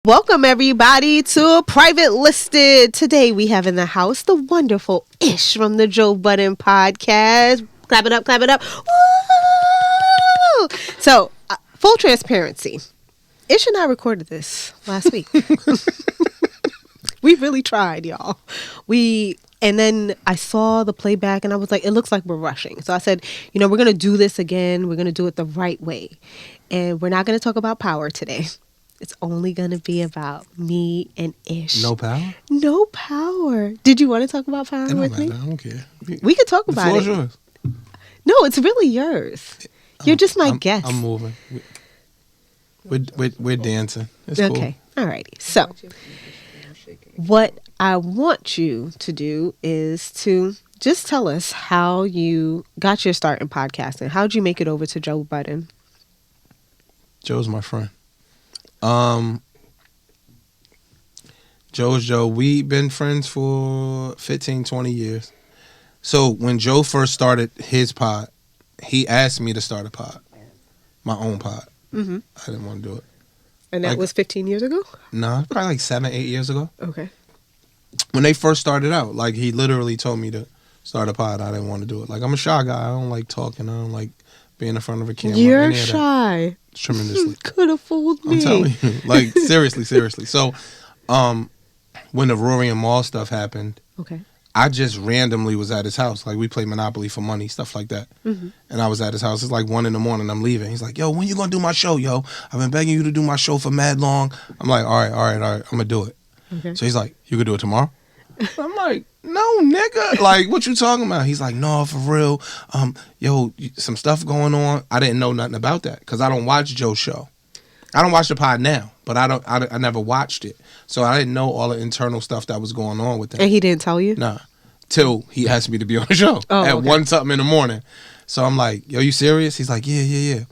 Welcome everybody to Private Listed. Today we have in the house the wonderful Ish from the Joe Budden podcast. Clap it up, clap it up. Woo! So, full transparency. Ish and I recorded this last week. We really tried, y'all. And then I saw the playback and I was like, it looks like we're rushing. So I said, we're going to do this again. We're going to do it the right way. And we're not going to talk about power today. It's only going to be about me and Ish. No power? No power. Did you want to talk about power with me? I don't care. We could talk about it. The floor is yours. No, it's really yours. You're just my guest. I'm moving. We're dancing. It's okay. Cool. Alrighty. So, what I want you to do is to just tell us how you got your start in podcasting. How'd you make it over to Joe Budden? Joe's my friend. Joe's Joe. We've been friends for 15, 20 years. So when Joe first started his pod, he asked me to start a pod, my own pod. Mm-hmm. I didn't want to do it. And that was 15 years ago? No, probably like 7, 8 years ago. Okay. When they first started out, like he literally told me to start a pod. I didn't want to do it. Like I'm a shy guy. I don't like talking. I don't like being in front of a camera. You're shy. Tremendously. Could have fooled me. I'm telling you. Like, seriously. So, when the Rory and Maul stuff happened, okay, I just randomly was at his house. Like, we played Monopoly for money, stuff like that. Mm-hmm. And I was at his house. It's like 1 a.m. I'm leaving. He's like, yo, when you going to do my show, yo? I've been begging you to do my show for mad long. I'm like, all right. I'm going to do it. Okay. So he's like, you could do it tomorrow? I'm like, no, nigga. Like, what you talking about? He's like, no, for real. Yo, some stuff going on. I didn't know nothing about that because I don't watch Joe's show. I don't watch the pod now, but I never watched it. So I didn't know all the internal stuff that was going on with that. And he didn't tell you? Nah. Till he asked me to be on the show at 1-something in the morning. So I'm like, yo, you serious? He's like, yeah.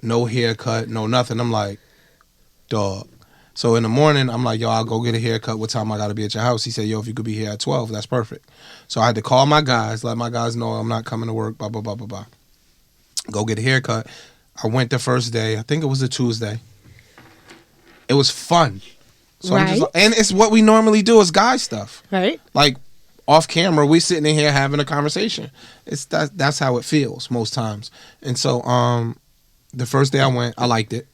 No haircut, no nothing. I'm like, dog. So in the morning, I'm like, yo, I'll go get a haircut. What time I got to be at your house? He said, yo, if you could be here at 12, that's perfect. So I had to call my guys, let my guys know I'm not coming to work, blah, blah, blah, blah, blah. Go get a haircut. I went the first day. I think it was a Tuesday. It was fun. So right. I'm just like, and it's what we normally do is guy stuff. Right. Like off camera, we sitting in here having a conversation. That's how it feels most times. And so the first day I went, I liked it.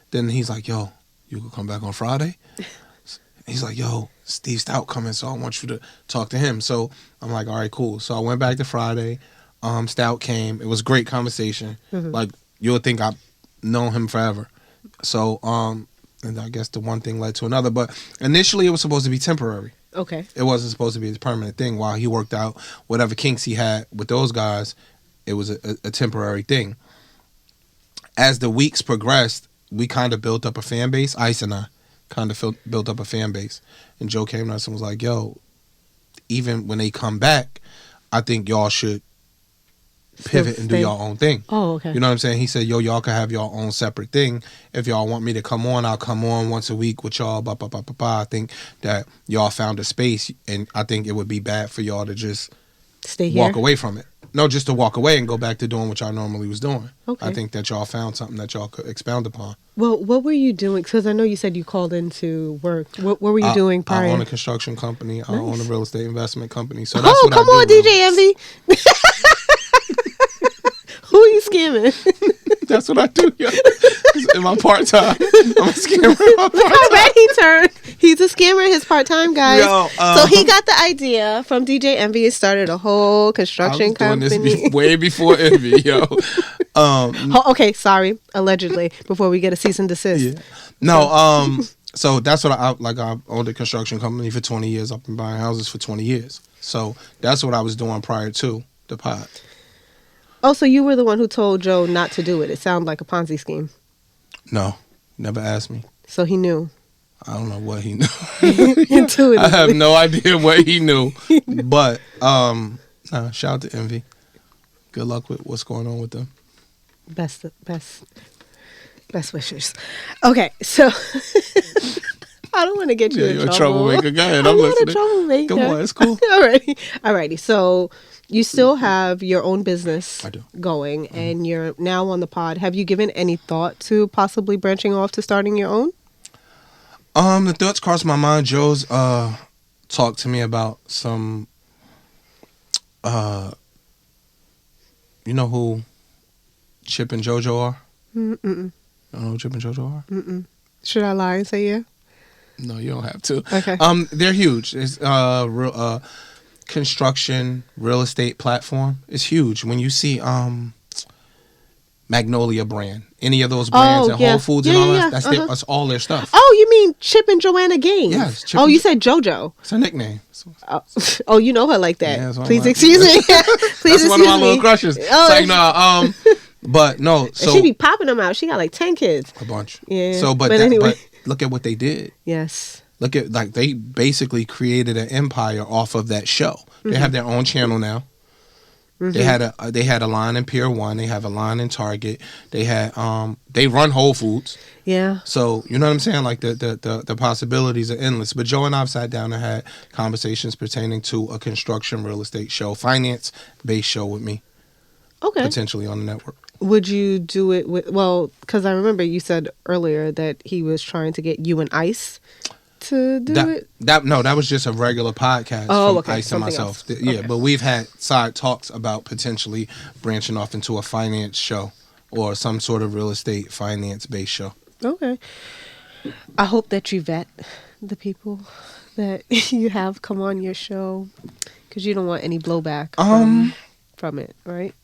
Then he's like, yo, you could come back on Friday? He's like, yo, Steve Stout coming, so I want you to talk to him. So I'm like, all right, cool. So I went back to Friday. Stout came. It was a great conversation. Mm-hmm. Like, you'll think I've known him forever. So, and I guess the one thing led to another. But initially, it was supposed to be temporary. Okay. It wasn't supposed to be a permanent thing. While he worked out whatever kinks he had with those guys, it was a temporary thing. As the weeks progressed, we kind of built up a fan base. Ice and I kind of built up a fan base. And Joe came to us and was like, yo, even when they come back, I think y'all should pivot and do your own thing. Oh, okay. You know what I'm saying? He said, yo, y'all can have your own separate thing. If y'all want me to come on, I'll come on once a week with y'all, blah, blah, blah, blah, blah. I think that y'all found a space, and I think it would be bad for y'all to just stay here, walk away from it. No, just to walk away and go back to doing what y'all normally was doing. Okay. I think that y'all found something that y'all could expound upon. Well, what were you doing? Because I know you said you called into work. What were you doing prior? I own a construction company. Nice. I own a real estate investment company. So that's what come I on, do, DJ Envy. Who are you scamming? That's what I do, yo. In my part-time. I'm a scammer in my part-time. How bad he turned. He's a scammer in his part-time, guys. Yo, so he got the idea from DJ Envy and started a whole construction company. Doing this way before Envy, yo. Okay, sorry. Allegedly, before we get a cease and desist. Yeah. No, so that's what I owned a construction company for 20 years. I've been buying houses for 20 years. So that's what I was doing prior to the pod. Oh, so you were the one who told Joe not to do it. It sounded like a Ponzi scheme. No, never asked me. So he knew. I don't know what he knew. Intuitively. I have no idea what he knew. But shout out to Envy. Good luck with what's going on with them. Best wishes. Okay, so I don't want to get you in trouble. You're a troublemaker. Go ahead. I'm listening. Not a troublemaker. Come on, it's cool. Alrighty. So you still have your own business going, and you're now on the pod. Have you given any thought to possibly branching off to starting your own? The thoughts crossed my mind. Joe's talked to me about some you know who Chip and JoJo are? Mm-mm. You know who Chip and JoJo are? Mm-mm. Should I lie and say yeah? No, you don't have to. Okay. They're huge. It's real construction real estate platform. It's huge. When you see Magnolia brand, any of those brands and Whole Foods and all that, that's all their stuff. Oh, you mean Chip and Joanna Gaines? Yes. Chip You said JoJo. It's her nickname. Oh, you know her like that. Yeah, Please excuse me. Please that's one of my little crushes. It's like, no, but no. So she be popping them out. She got like 10 kids. A bunch. Yeah. So, but anyway. but look at what they did. Yes. Look at, like, they basically created an empire off of that show. Mm-hmm. They have their own channel now. Mm-hmm. They had a line in Pier 1. They have a line in Target. They had they run Whole Foods. Yeah. So you know what I'm saying? Like the possibilities are endless. But Joe and I've sat down and had conversations pertaining to a construction real estate show, finance based show with me. Okay. Potentially on the network. Would you do it with? Well, because I remember you said earlier that he was trying to get you and Ice to do it. That was just a regular podcast from okay. Ice and myself. Okay. But we've had side talks about potentially branching off into a finance show or some sort of real estate finance based show. Okay. I hope that you vet the people that you have come on your show, because you don't want any blowback from it, right?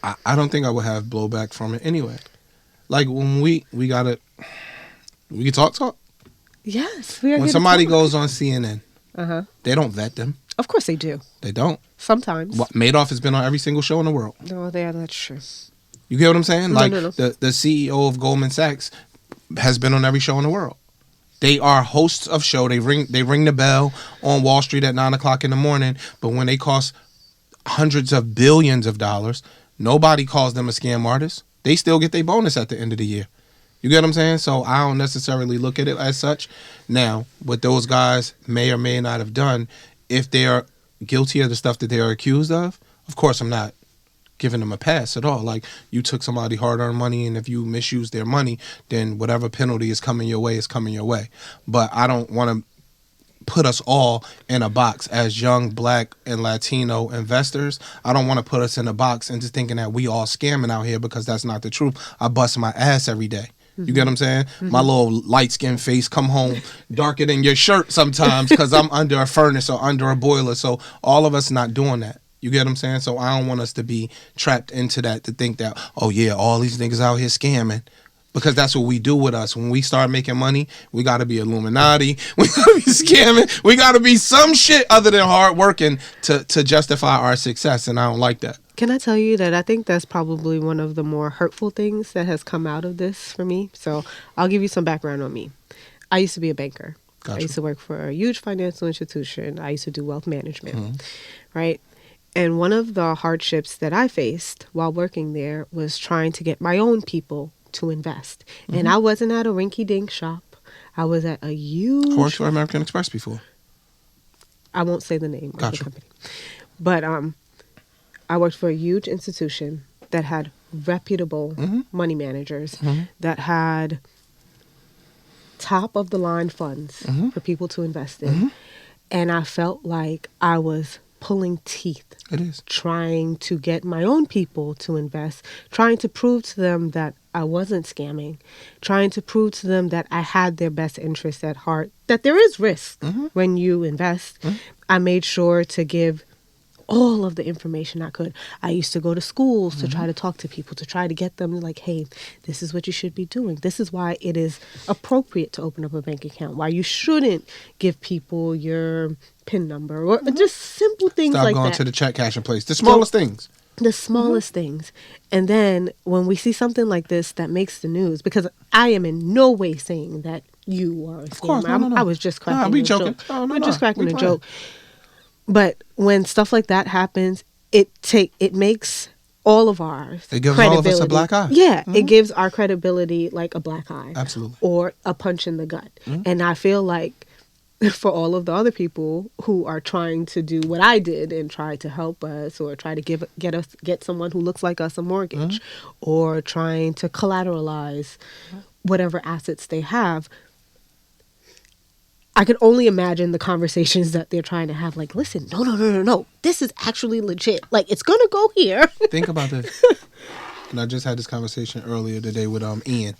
I don't think I would have blowback from it anyway. Like when we can talk. Yes. When somebody goes on CNN, they don't vet them. Of course they do. They don't. Sometimes. Madoff has been on every single show in the world. No, that's true. You get what I'm saying? No. The CEO of Goldman Sachs has been on every show in the world. They are hosts of show. They ring the bell on Wall Street at 9:00 in the morning. But when they cost hundreds of billions of dollars, nobody calls them a scam artist. They still get their bonus at the end of the year. You get what I'm saying? So I don't necessarily look at it as such. Now, what those guys may or may not have done, if they are guilty of the stuff that they are accused of course I'm not giving them a pass at all. Like, you took somebody hard-earned money, and if you misuse their money, then whatever penalty is coming your way is coming your way. But I don't want to put us all in a box as young Black and Latino investors. I don't want to put us in a box into thinking that we all scamming out here, because that's not the truth. I bust my ass every day. You get what I'm saying? Mm-hmm. My little light-skinned face come home darker than your shirt sometimes because I'm under a furnace or under a boiler. So all of us not doing that. You get what I'm saying? So I don't want us to be trapped into that, to think that, oh yeah, all these niggas out here scamming. Because that's what we do with us. When we start making money, we got to be Illuminati. We got to be scamming. We got to be some shit other than hard working to justify our success. And I don't like that. Can I tell you that I think that's probably one of the more hurtful things that has come out of this for me? So I'll give you some background on me. I used to be a banker. Gotcha. I used to work for a huge financial institution. I used to do wealth management, right? And one of the hardships that I faced while working there was trying to get my own people to invest. And I wasn't at a rinky-dink shop. I was at a huge... I worked for American Express before. I won't say the name of Gotcha. the company. But I worked for a huge institution that had reputable money managers, that had top-of-the-line funds for people to invest in. And I felt like I was pulling teeth. It is. Trying to get my own people to invest, trying to prove to them that I wasn't scamming, trying to prove to them that I had their best interests at heart, that there is risk when you invest. I made sure to give all of the information I could. I used to go to schools to try to talk to people, to try to get them like, hey, this is what you should be doing. This is why it is appropriate to open up a bank account, why you shouldn't give people your PIN number, or just simple things like that. Stop going to the check cashing place. The smallest things. The smallest things. And then when we see something like this that makes the news, because I am in no way saying that you are a scammer. Of course, no. I was just cracking a joke. We're just cracking a joke. But when stuff like that happens, it makes all of ours It gives all of us a black eye. Yeah, it gives our credibility like a black eye. Absolutely. Or a punch in the gut. And I feel like for all of the other people who are trying to do what I did and try to help us, or try to get someone who looks like us a mortgage, or trying to collateralize whatever assets they have, I could only imagine the conversations that they're trying to have. Like, listen, no. This is actually legit. Like, it's going to go here. Think about this. And I just had this conversation earlier today with Ian.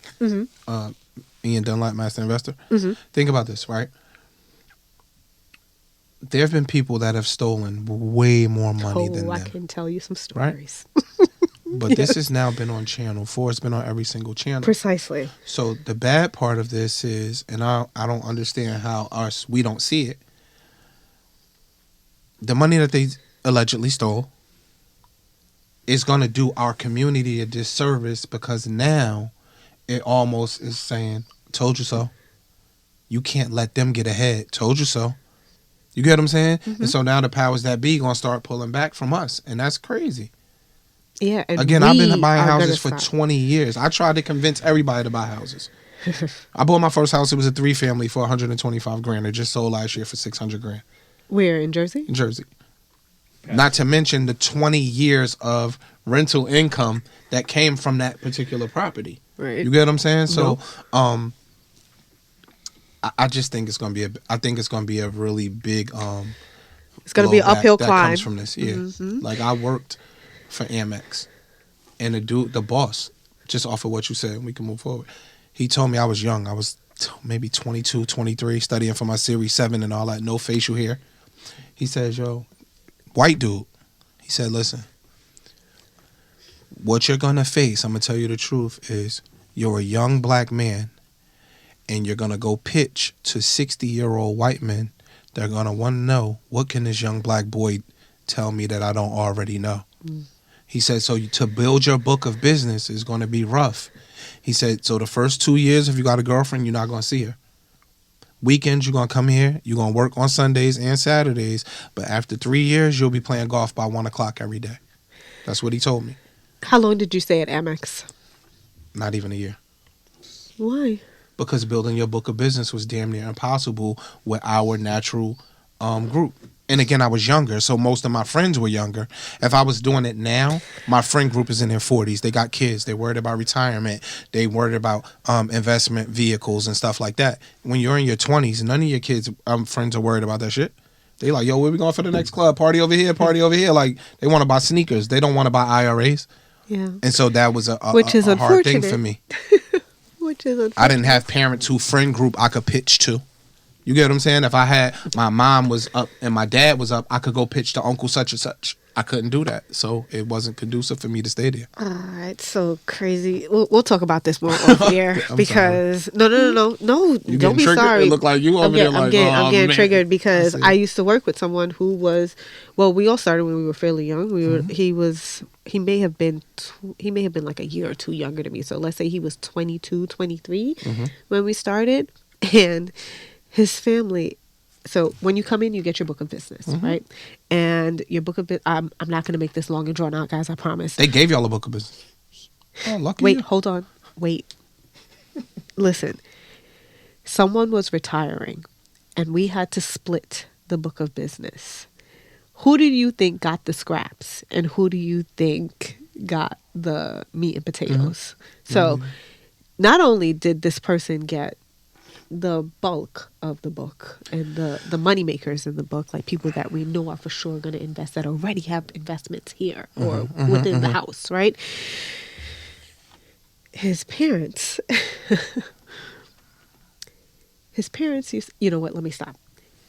Ian Dunlap, Master Investor. Think about this, right? There have been people that have stolen way more money than them. I can tell you some stories. Right? But this has now been on Channel 4. It's been on every single channel. Precisely. So the bad part of this is, and I don't understand how we don't see it, the money that they allegedly stole is going to do our community a disservice, because now it almost is saying, told you so. You can't let them get ahead. Told you so. You get what I'm saying? And so now the powers that be going to start pulling back from us. And that's crazy. Yeah. And again, I've been buying houses for 20 years. I tried to convince everybody to buy houses. I bought my first house. It was a 3-family for $125,000. It just sold last year for $600,000. Where, in Jersey? In Jersey. Okay. Not to mention the 20 years of rental income that came from that particular property. Right. You get what I'm saying? So, no. I just think it's gonna be a really big it's gonna be an uphill climb that comes from this. Yeah. Like, I worked for Amex, and the boss, just off of what you said, we can move forward. He told me I was young. I was maybe 22, 23, studying for my Series 7 and all that, no facial hair. He says, yo, white dude. He said, listen, what you're gonna face, I'm gonna tell you the truth, is you're a young black man, and you're going to go pitch to 60-year-old white men. They're going to want to know, what can this young black boy tell me that I don't already know? He said, so to build your book of business is going to be rough. He said, so the first 2 years, if you got a girlfriend, you're not going to see her. Weekends, you're going to come here. You're going to work on Sundays and Saturdays. But after 3 years, you'll be playing golf by 1 o'clock every day. That's what he told me. How long did you stay at Amex? Not even a year. Why? Because building your book of business was damn near impossible with our natural group. And again, I was younger, so most of my friends were younger. If I was doing it now, my friend group is in their 40s. They got kids. They worried about retirement. They worried about investment vehicles and stuff like that. When you're in your 20s, none of your kids' friends are worried about that shit. They like, yo, where we going for the next club? Party over here, party over here. Like, they want to buy sneakers. They don't want to buy IRAs. Yeah. And so that was a hard thing for me. Which is I didn't have parents who friend group I could pitch to. You get what I'm saying? If I had, my mom was up and my dad was up, I could go pitch to Uncle such and such. I couldn't do that. So it wasn't conducive for me to stay there. It's so crazy. We'll talk about this more off air because no, don't be sorry. It look like you over there like, I'm getting triggered because I used to work with someone who was, well, we all started when we were fairly young. He may have been like a year or two younger than me. So let's say he was 22, 23 when we started, and his family. So when you come in, you get your book of business, right? And your book of business, I'm not going to make this long and drawn out, guys, I promise. They gave y'all a book of business. Oh, lucky Wait, you. hold on. Wait. Listen. Someone was retiring, and we had to split the book of business. Who do you think got the scraps? And who do you think got the meat and potatoes? So not only did this person get the bulk of the book and the money makers in the book, like people that we know are for sure going to invest, that already have investments here or within the house, right? His parents, used, you know what, let me stop.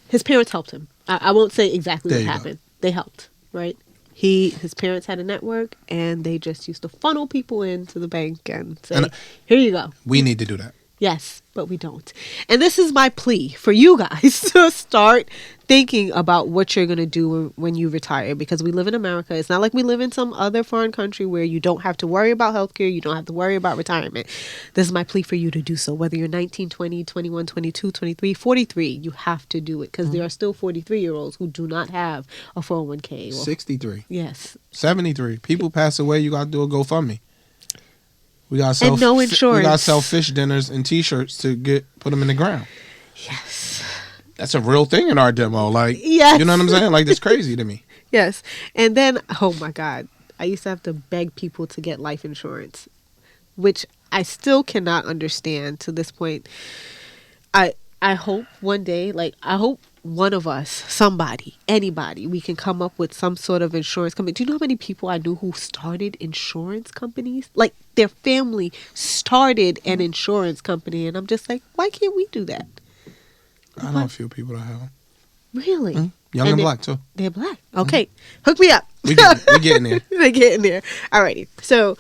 His parents helped him. I won't say exactly what happened. They helped, right? His parents had a network, and they just used to funnel people into the bank and say, here you go. We need to do that. Yes, but we don't. And this is my plea for you guys to start thinking about what you're going to do when you retire, because we live in America. It's not like we live in some other foreign country where you don't have to worry about healthcare. You don't have to worry about retirement. This is my plea for you to do so. Whether you're 19, 20, 21, 22, 23, 43, you have to do it, because there are still 43-year-olds who do not have a 401k. 63. Yes. 73. People pass away, you got to do a GoFundMe. We got sell and no insurance. We got to sell fish dinners and T-shirts to put them in the ground. Yes. That's a real thing in our demo. Like, yes. You know what I'm saying? Like, that's crazy to me. Yes. And then, oh my God, I used to have to beg people to get life insurance, which I still cannot understand to this point. I hope one day, like, I hope one of us, somebody, anybody, we can come up with some sort of insurance company. Do you know how many people I knew who started insurance companies? Like, their family started an insurance company, and I'm just like, why can't we do that? I know a few people that have. Really? Young and black too. They're black. Okay. Hook me up. We getting there. They're getting there. Alrighty. So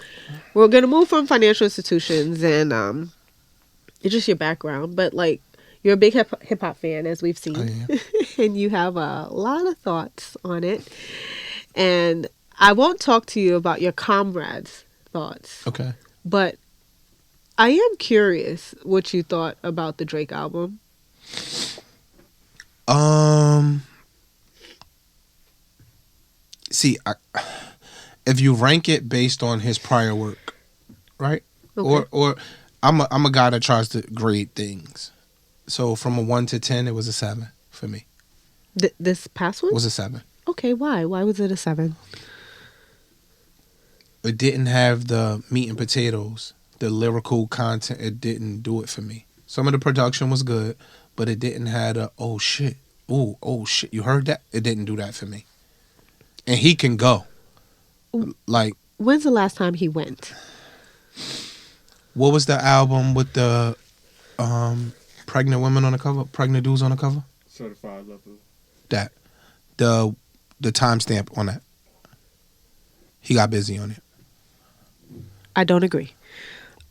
we're gonna move from financial institutions and it's just your background, but like you're a big hip hop fan, as we've seen. I am. And you have a lot of thoughts on it. And I won't talk to you about your comrades' thoughts. Okay. But I am curious what you thought about the Drake album. See, if you rank it based on his prior work, right? Okay. Or I'm a guy that tries to grade things. So from a 1 to 10, it was a 7 for me. This past one? It was a 7. Okay, why? Why was it a 7? It didn't have the meat and potatoes, the lyrical content. It didn't do it for me. Some of the production was good, but it didn't have a, oh shit, oh shit, you heard that? It didn't do that for me. And he can go. Like, when's the last time he went? What was the album with the pregnant women on the cover, pregnant dudes on the cover? Certified Lover. That. The timestamp on that. He got busy on it. I don't agree.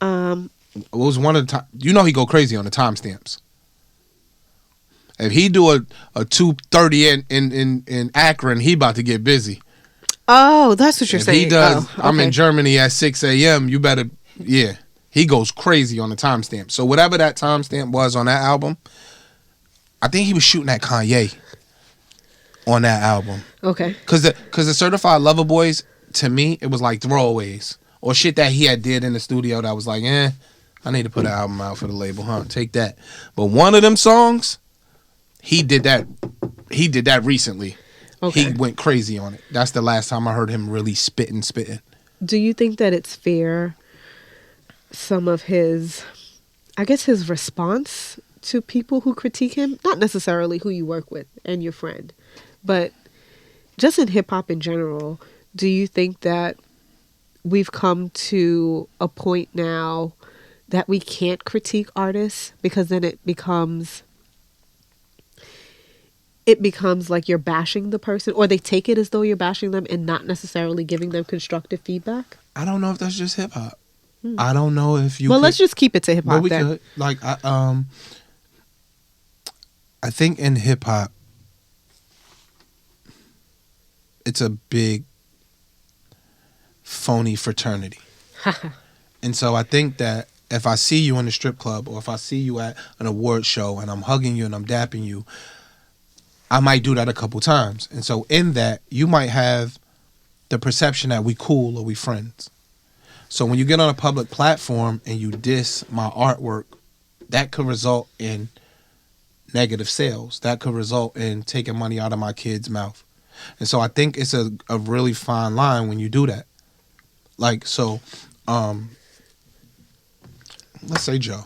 It was one of the time. You know he go crazy on the timestamps. If he do a 2:30 in Akron, he about to get busy. Oh, that's what you're saying. He does. Oh, okay. I'm in Germany at 6 a.m. You better, yeah. He goes crazy on the timestamp. So whatever that timestamp was on that album, I think he was shooting at Kanye on that album. Okay. Cause the Certified Lover Boys, to me, it was like throwaways or shit that he had did in the studio that was like, I need to put an album out for the label, huh? Take that. But one of them songs, he did that recently. Okay. He went crazy on it. That's the last time I heard him really spitting. Do you think that it's fair, some of his, I guess his response to people who critique him, not necessarily who you work with and your friend, but just in hip hop in general, do you think that we've come to a point now that we can't critique artists because then it becomes like you're bashing the person, or they take it as though you're bashing them and not necessarily giving them constructive feedback? I don't know if that's just hip hop. I don't know if you. Well, let's just keep it to hip hop. Well, we then. could. Like, I think in hip hop, it's a big phony fraternity, and so I think that if I see you in a strip club or if I see you at an award show and I'm hugging you and I'm dapping you, I might do that a couple times. And so in that, you might have the perception that we cool or we friends. So when you get on a public platform and you diss my artwork, that could result in negative sales. That could result in taking money out of my kid's mouth. And so I think it's a really fine line when you do that. Like, so, let's say Joe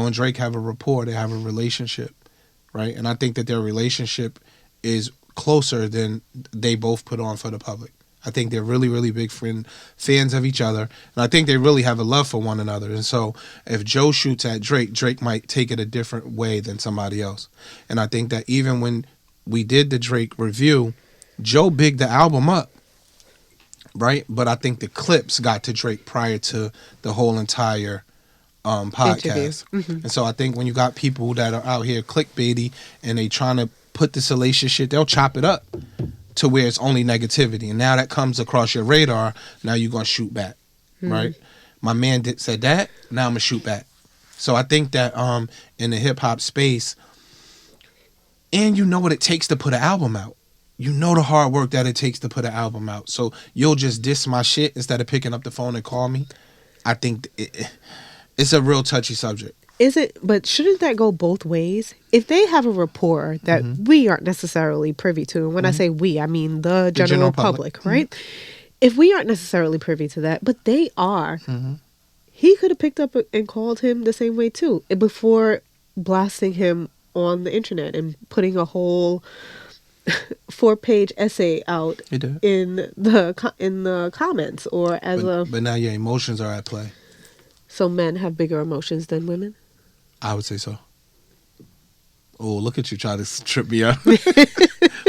and Drake have a rapport. They have a relationship. Right, and I think that their relationship is closer than they both put on for the public. I think they're really, really big fans of each other, and I think they really have a love for one another. And so, if Joe shoots at Drake, Drake might take it a different way than somebody else. And I think that even when we did the Drake review, Joe bigged the album up, right? But I think the clips got to Drake prior to the whole entire podcast. Mm-hmm. And so I think when you got people that are out here clickbaity and they trying to put the salacious shit, they'll chop it up to where it's only negativity. And now that comes across your radar, now you're going to shoot back, right? My man said that, now I'm going to shoot back. So I think that in the hip hop space, and you know what it takes to put an album out. You know the hard work that it takes to put an album out. So you'll just diss my shit instead of picking up the phone and call me. I think it's a real touchy subject. Is it? But shouldn't that go both ways? If they have a rapport that we aren't necessarily privy to, and when I say we, I mean the general public, right? If we aren't necessarily privy to that, but they are, he could have picked up and called him the same way too before blasting him on the internet and putting a whole 4-page essay out He did. in the comments or as But now your emotions are at play. So men have bigger emotions than women? I would say so. Oh, look at you try to trip me up.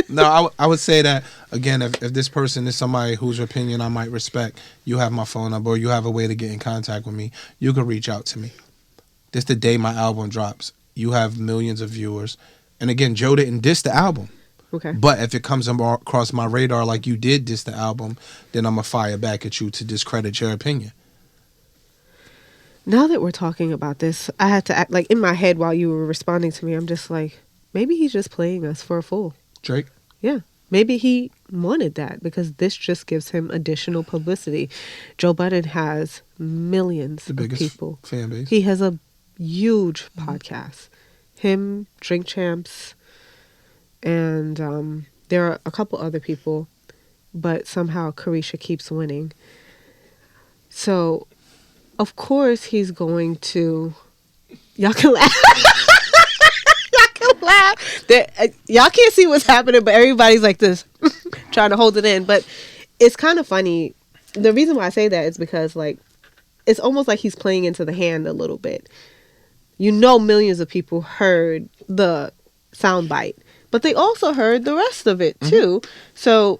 No, I would say that, again, if this person is somebody whose opinion I might respect, you have my phone number or you have a way to get in contact with me, you can reach out to me. This the day my album drops. You have millions of viewers. And again, Joe didn't diss the album. Okay. But if it comes across my radar like you did diss the album, then I'm going to fire back at you to discredit your opinion. Now that we're talking about this, I had to act like in my head while you were responding to me, I'm just like, maybe he's just playing us for a fool. Drake? Yeah. Maybe he wanted that because this just gives him additional publicity. Joe Budden has millions The of biggest people. fan base. He has a huge podcast. Him, Drink Champs, and there are a couple other people, but somehow Carisha keeps winning. So, of course, he's going to... Y'all can laugh. Laugh. Y'all can't see what's happening, but everybody's like this, trying to hold it in. But it's kind of funny. The reason why I say that is because, like, it's almost like he's playing into the hand a little bit. You know, millions of people heard the soundbite, but they also heard the rest of it too. So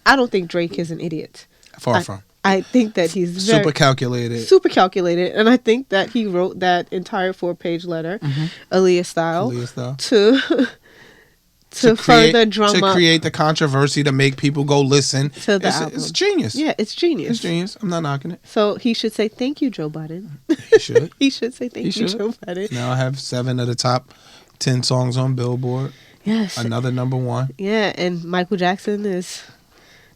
I don't think Drake is an idiot. Far from. I think that he's Super calculated. Super calculated. And I think that he wrote that entire 4-page letter, Aaliyah style, to further drum to up. create the controversy, to make people go listen. To the album. It's genius. Yeah, it's genius. It's genius. I'm not knocking it. So he should say thank you, Joe Budden. He should. He should say thank you, Joe Budden. Now I have 7 of the top 10 songs on Billboard. Yes. Another number 1. Yeah, and Michael Jackson is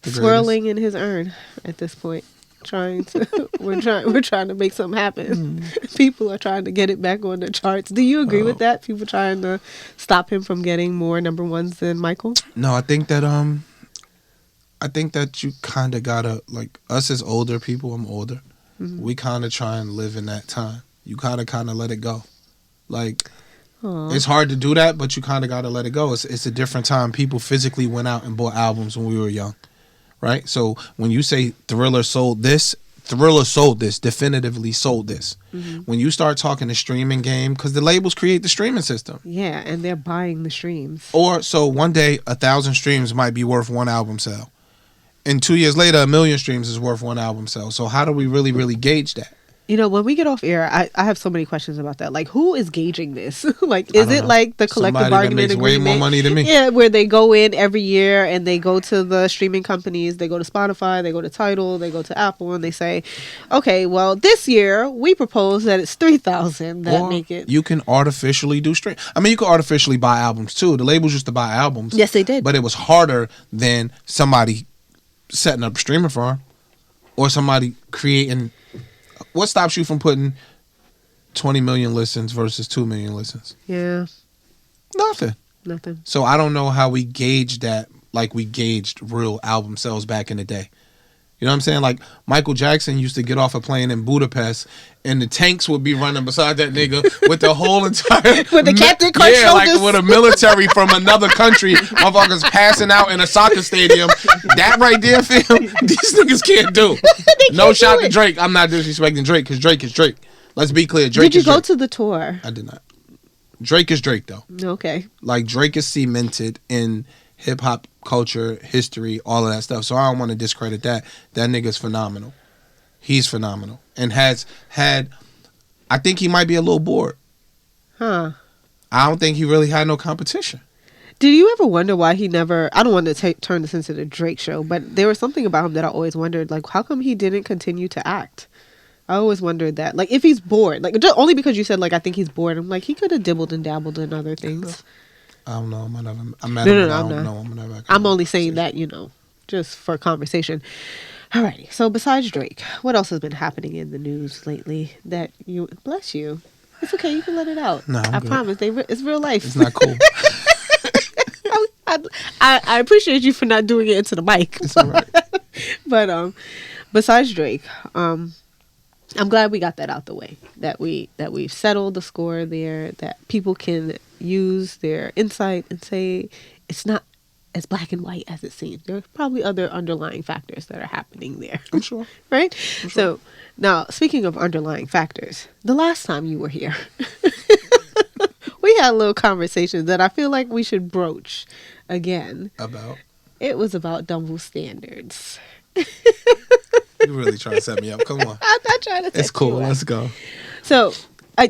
The swirling in his urn at this point. We're trying to make something happen. People are trying to get it back on the charts. Do you agree with that? People trying to stop him from getting more number ones than Michael? No, I think that you kind of gotta, like, us as older people. I'm older. We kind of try and live in that time. You kind of let it go. Like, it's hard to do that, but you kind of gotta let it go. It's a different time. People physically went out and bought albums when we were young. Right? So when you say Thriller sold this, definitively sold this. When you start talking the streaming game, because the labels create the streaming system. Yeah, and they're buying the streams. Or so one day 1,000 streams might be worth one album sale. And 2 years later, 1,000,000 streams is worth one album sale. So how do we really gauge that? You know, when we get off air, I have so many questions about that. Like, who is gauging this? Like, is it like the collective bargaining agreement? Way more money than me. Yeah, where they go in every year and they go to the streaming companies, they go to Spotify, they go to Tidal, they go to Apple, and they say, okay, well, this year we propose that it's 3,000 that make it. You can artificially do stream. I mean, you can artificially buy albums too. The labels used to buy albums. Yes, they did. But it was harder than somebody setting up a streaming farm or somebody creating. What stops you from putting 20 million listens versus 2 million listens? Yeah. Nothing. So I don't know how we gauge that like we gauged real album sales back in the day. You know what I'm saying? Like, Michael Jackson used to get off a plane in Budapest and the tanks would be running beside that nigga with the whole entire... with the Captain Crunch yeah, shoulders. like with a military from another country. Motherfuckers passing out in a soccer stadium. That right there, fam, these niggas can't do. No shot to Drake. I'm not disrespecting Drake because Drake is Drake. Let's be clear. Drake is Drake. Did you go to the tour? I did not. Drake is Drake, though. Okay. Like, Drake is cemented in hip-hop culture, history, all of that stuff. So I don't want to discredit that. That nigga's phenomenal. He's phenomenal. And has had... I think he might be a little bored. Huh. I don't think he really had no competition. Did you ever wonder why he never... I don't want to turn this into the Drake show, but there was something about him that I always wondered, like, how come he didn't continue to act? I always wondered that. Like, if he's bored, like, just only because you said, like, I think he's bored, I'm like, he could have dibbled and dabbled in other things. I don't know. I'm only saying that, you know, just for conversation. Alrighty. So besides Drake, what else has been happening in the news lately that you... Bless you. It's okay. You can let it out. No, I promise. It's real life. It's not cool. I appreciate you for not doing it into the mic. It's all right. But besides Drake, I'm glad we got that out the way. That we've settled the score there. That people can use their insight and say it's not as black and white as it seems. There's probably other underlying factors that are happening there. I'm sure. Right? I'm sure. So now, speaking of underlying factors, the last time you were here, we had a little conversation that I feel like we should broach again. About? It was about double standards. You really trying to set me up. Come on. I'm not trying to set It's cool. you up. Let's go. So,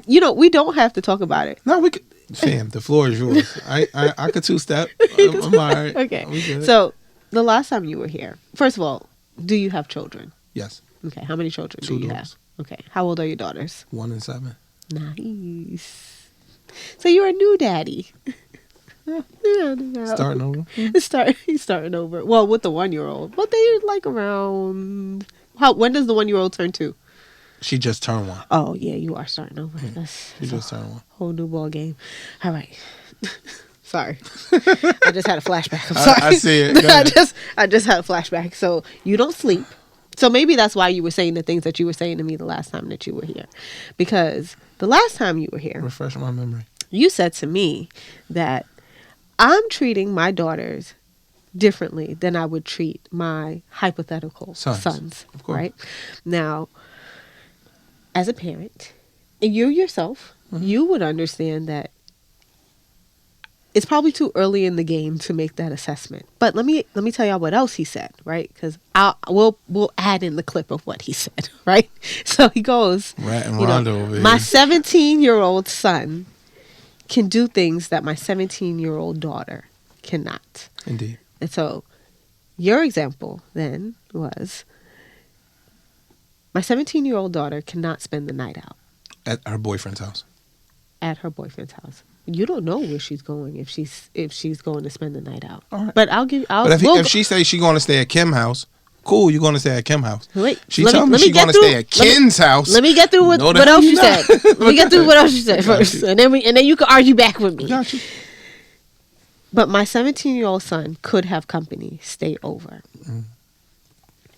we don't have to talk about it. No, we could. Fam, the floor is yours. I could two-step. I'm all right. Okay. We good. So, the last time you were here, first of all, do you have children? Yes. Okay. How many children Two do you daughters. have? Okay. How old are your daughters? 1 and 7. Nice. So, you're a new daddy. Starting over. He's starting over. Well, with the 1-year-old. But they're like around... When does the 1-year-old turn 2? She just turned 1. Oh, yeah, you are starting over. She just turned 1. Whole new ball game. All right. Sorry. I just had a flashback. I'm sorry. I see it. Go ahead. I just had a flashback. So you don't sleep. So maybe that's why you were saying the things that you were saying to me the last time that you were here. Because the last time you were here, Refresh my memory. you said to me that I'm treating my daughters differently than I would treat my hypothetical sons. Of course. Right? Now, as a parent, and you yourself, you would understand that it's probably too early in the game to make that assessment. But let me tell y'all what else he said, right? Because we'll add in the clip of what he said, right? So he goes, Rat and Rondo over here. my 17-year-old son can do things that my 17-year-old daughter cannot. Indeed. And so your example then was my 17-year-old daughter cannot spend the night out. At her boyfriend's house. At her boyfriend's house. You don't know where she's going if she's going to spend the night out. All right. But if she says she's going to stay at Kim's house, cool, you're going to stay at Kim's house. Wait, She tell me she's going to stay at Ken's house. Let me get through what else you said. Let me get through what else you said first, and then you can argue back with me. Got you. But my 17-year-old son could have company stay over.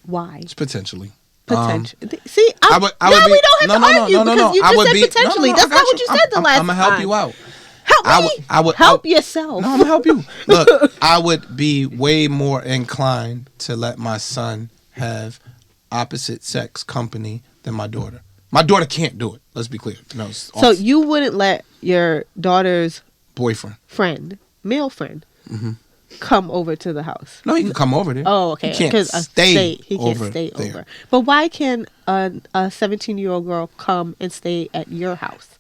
Why? It's potentially. Potential. See, we don't have to argue because you just said potentially. That's not what you said the last time. I'm gonna help you out. Help me. Help yourself. No, I'm gonna help you. Look, I would be way more inclined to let my son have opposite sex company than my daughter. My daughter can't do it. Let's be clear. No. So you wouldn't let your daughter's boyfriend, male friend, come over to the house? No, he can come over there. Oh, okay. He can't stay over. there. But why can a 17-year-old girl come and stay at your house?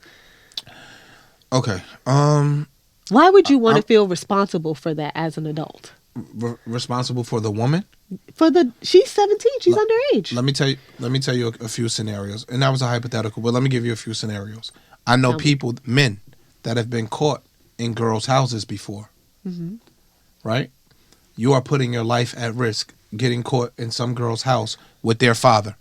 Okay. Why would you want to feel responsible for that as an adult? Responsible for the woman? She's 17. She's underage. Let me tell you a few scenarios, and that was a hypothetical. But let me give you a few scenarios. I know men that have been caught in girls' houses before. Mm-hmm. Right? You are putting your life at risk getting caught in some girl's house with their father.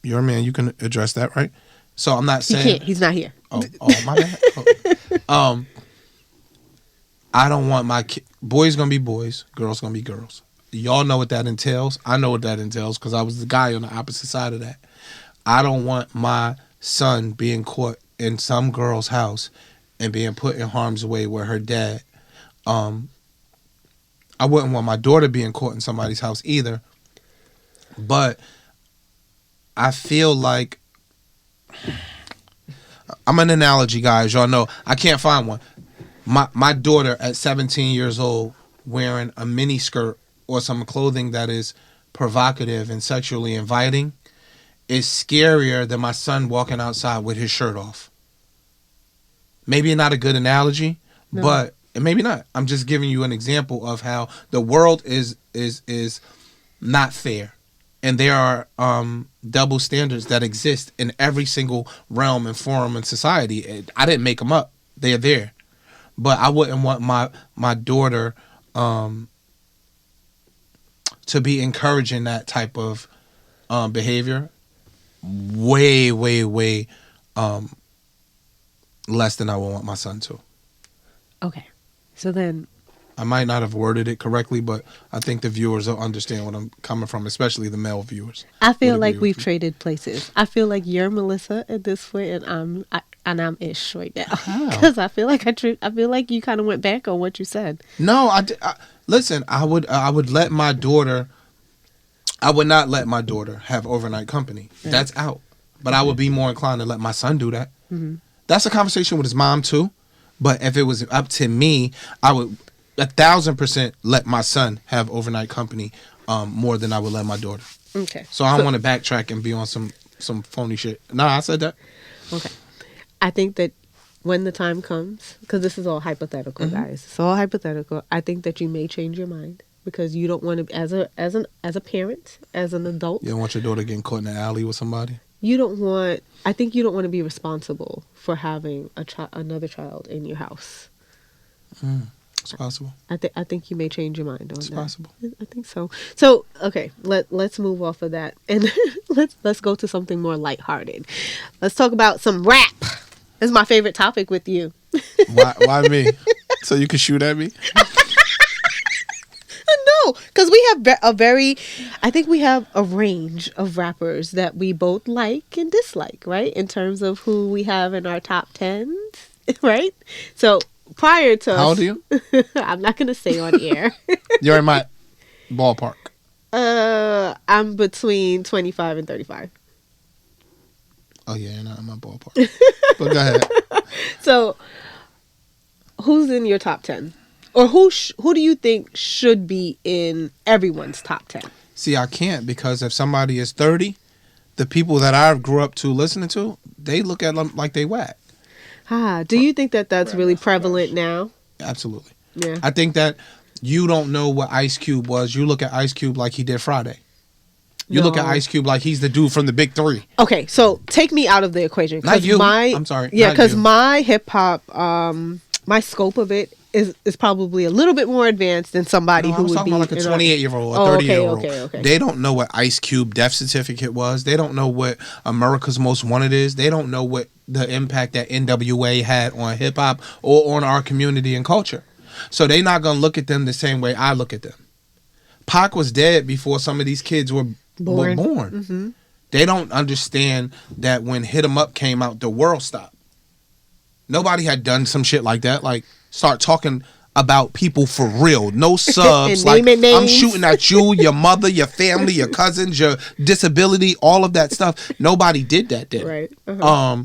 You're a man. You can address that, right? So I'm not saying... He can't. He's not here. Oh, my bad. I don't want my boys gonna be boys, girls gonna be girls. Y'all know what that entails. I know what that entails because I was the guy on the opposite side of that. I don't want my son being caught in some girl's house and being put in harm's way where her dad... I wouldn't want my daughter being caught in somebody's house either. But I feel like... I'm an analogy, guys. Y'all know. I can't find one. My daughter at 17 years old wearing a mini skirt or some clothing that is provocative and sexually inviting is scarier than my son walking outside with his shirt off. Maybe not a good analogy, but maybe not. I'm just giving you an example of how the world is not fair. And there are double standards that exist in every single realm and forum in society. I didn't make them up. They're there. But I wouldn't want my daughter to be encouraging that type of behavior. Way, way, way less than I would want my son to. Okay. So then I might not have worded it correctly, but I think the viewers will understand what I'm coming from, especially the male viewers. I feel would like agree we've with me. traded places. I feel like you're Melissa at this point, and I'm Ish right now How? because I feel like I feel like you kind of went back on what you said. No, listen. I would let my daughter. I would not let my daughter have overnight company. Right. That's out. But I would be more inclined to let my son do that. Mm-hmm. That's a conversation with his mom too. But if it was up to me, I would 1,000% let my son have overnight company more than I would let my daughter. Okay. So I don't want to backtrack and be on some phony shit. Nah, I said that. Okay. I think that when the time comes, because this is all hypothetical, Mm-hmm. guys. It's all hypothetical. I think that you may change your mind because you don't want to, as a parent, as an adult, You don't want your daughter getting caught in the alley with somebody. you don't want. I think you don't want to be responsible for having another child in your house. It's possible. I think you may change your mind on It's that. possible. I think so. So okay, let's move off of that and let's go to something more lighthearted. Let's talk about some rap. This is my favorite topic with you. Why me? So you can shoot at me? No, because we have I think we have a range of rappers that we both like and dislike, right? In terms of who we have in our top 10s, right? So prior to How old are you? I'm not going to say on air. You're in my ballpark. I'm between 25 and 35. Oh yeah, you're not in my ballpark. But go ahead. So who's in your top 10? Or who do you think should be in everyone's top 10? See, I can't because if somebody is 30, the people that I grew up to listening to, they look at them like they whack. Do you think that that's really prevalent now? Absolutely. Yeah. I think that you don't know what Ice Cube was. You look at Ice Cube like he did Friday. You look at No. Ice Cube like he's the dude from the Big Three. Okay, so take me out of the equation. Not you. My, I'm sorry. Yeah, Not because you. my hip hop, my scope of it is probably a little bit more advanced than somebody No, I who was would talking be about like a in our- 28-year-old, a Oh, 30-year-old. okay. They don't know what Ice Cube death certificate was. They don't know what America's Most Wanted is. They don't know what the impact that NWA had on hip hop or on our community and culture. So they're not gonna look at them the same way I look at them. Pac was dead before some of these kids were born. Mm-hmm. They don't understand that when Hit 'Em Up came out, the world stopped. Nobody had done some shit like that. Like start talking about people for real. No subs. And like naming names. I'm shooting at you, your mother, your family, your cousins, your disability, all of that stuff. Nobody did that then. Right. Uh-huh.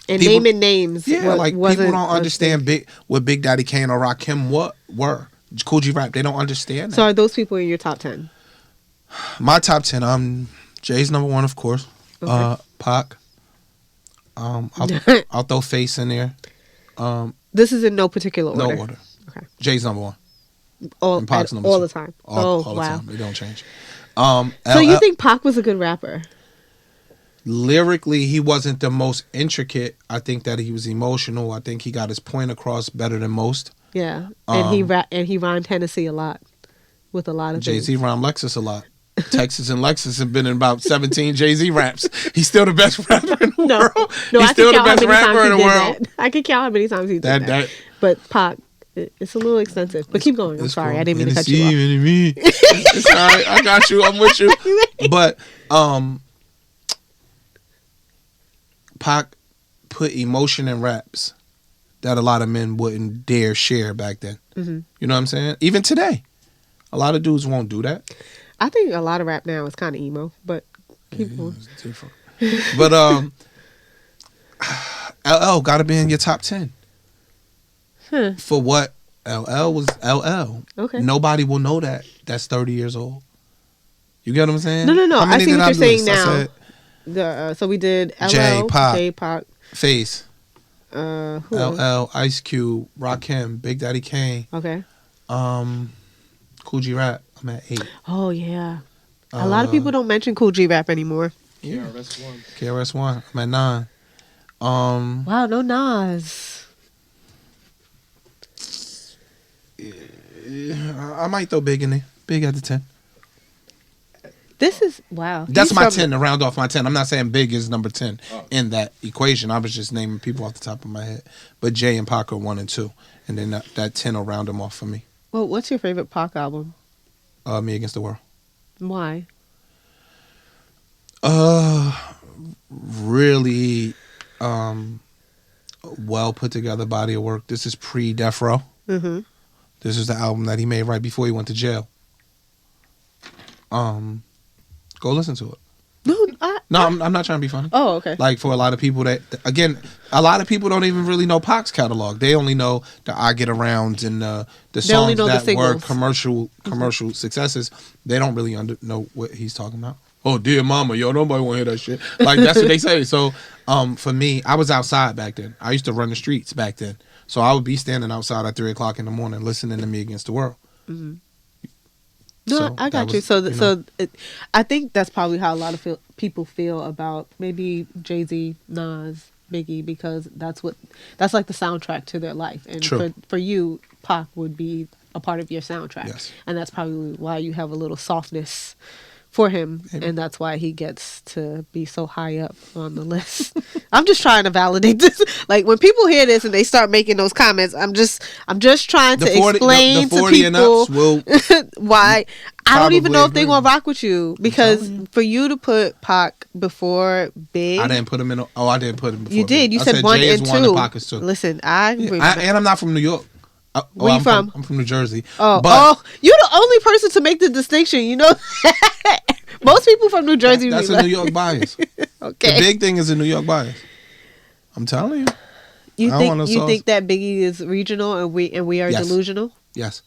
And people- naming names. Yeah, like people wasn't don't a understand thing. what Big Daddy Kane or Rakim were. Cool G Rap. They don't understand that. So are those people in your top 10? My top 10, Jay's number 1, of course. Okay. Pac. I'll throw Face in there. This is in no particular order. No order. Okay. Jay's number 1. All And Pac's number 2. the time. All the wow. time. They don't change. So you think Pac was a good rapper? Lyrically, he wasn't the most intricate. I think that he was emotional. I think he got his point across better than most. Yeah. And he rhymed Hennessy a lot with a lot of Jay-Z things. rhymed Lexus a lot. Texas and Lexus have been in about 17 Jay-Z raps. He's still the best rapper in the world. No, He's I still can the count best how many rapper times in the he did world. that. I can count how many times he did that. But Pac, it's a little extensive. But keep going. I'm sorry. Cool. I didn't mean to cut you off. Me. It's all right. I got you. I'm with you. But Pac put emotion in raps that a lot of men wouldn't dare share back then. Mm-hmm. You know what I'm saying? Even today, a lot of dudes won't do that. I think a lot of rap now is kind of emo, but keep going. It's different. But LL got to be in your top 10. Huh. For what? LL was LL. Okay. Nobody will know that. That's 30 years old. You get what I'm saying? No. How I many see did what you're saying list? I now. said So we did LL, Jay, Pac. Pac, Face, who else? LL, Ice Cube, Rakim, Big Daddy Kane, Okay. Cool G Rap. I'm at 8. Oh yeah. A lot of people don't mention Cool G Rap anymore. Yeah, KRS-One. I'm at 9. Wow, no Nas. I might throw Big in there. Big at the 10. This is wow. That's He's my from 10 to round off my 10. I'm not saying Big is number 10 in that equation. I was just naming people off the top of my head. But Jay and Pac are 1 and 2. And then that 10 will round them off for me. Well, what's your favorite Pac album? Me Against the World. Why? Really well put together body of work. This is pre-Death Row. Mm-hmm. This is the album that he made right before he went to jail. Go listen to it. I'm not trying to be funny. Oh, okay. Like for a lot of people that, again, a lot of people don't even really know Pac's catalog. They only know the I Get Around and the songs that were commercial successes. They don't really know what he's talking about. Oh, dear mama, yo, nobody want to hear that shit. Like, that's what they say. So, for me, I was outside back then. I used to run the streets back then. So I would be standing outside at 3 o'clock in the morning listening to Me Against the World. Mm-hmm. No, So I got that you. was, I think that's probably how a lot of people feel about maybe Jay-Z, Nas, Biggie, because that's like the soundtrack to their life. And True. for you, Pac would be a part of your soundtrack. Yes. And that's probably why you have a little softness for him, Maybe. and that's why he gets to be so high up on the list. I'm just trying to validate this. Like when people hear this and they start making those comments, I'm just trying to explain the 40 to and people ups will why. I don't even know if they're agree. gonna rock with you, because for you to put Pac before Big, I didn't put him in. I didn't put him before. you did. Big. You I said 1 Jay and is 2. 1 and Pac is 2. Listen, And I'm not from New York. Where you from? I'm from New Jersey. Oh, you're the only person to make the distinction. You know, most people from New Jersey. That's a New York bias. Okay. The big thing is a New York bias. I'm telling you. You I don't want no sauce. think that Biggie is regional and we are Yes. delusional? Yes.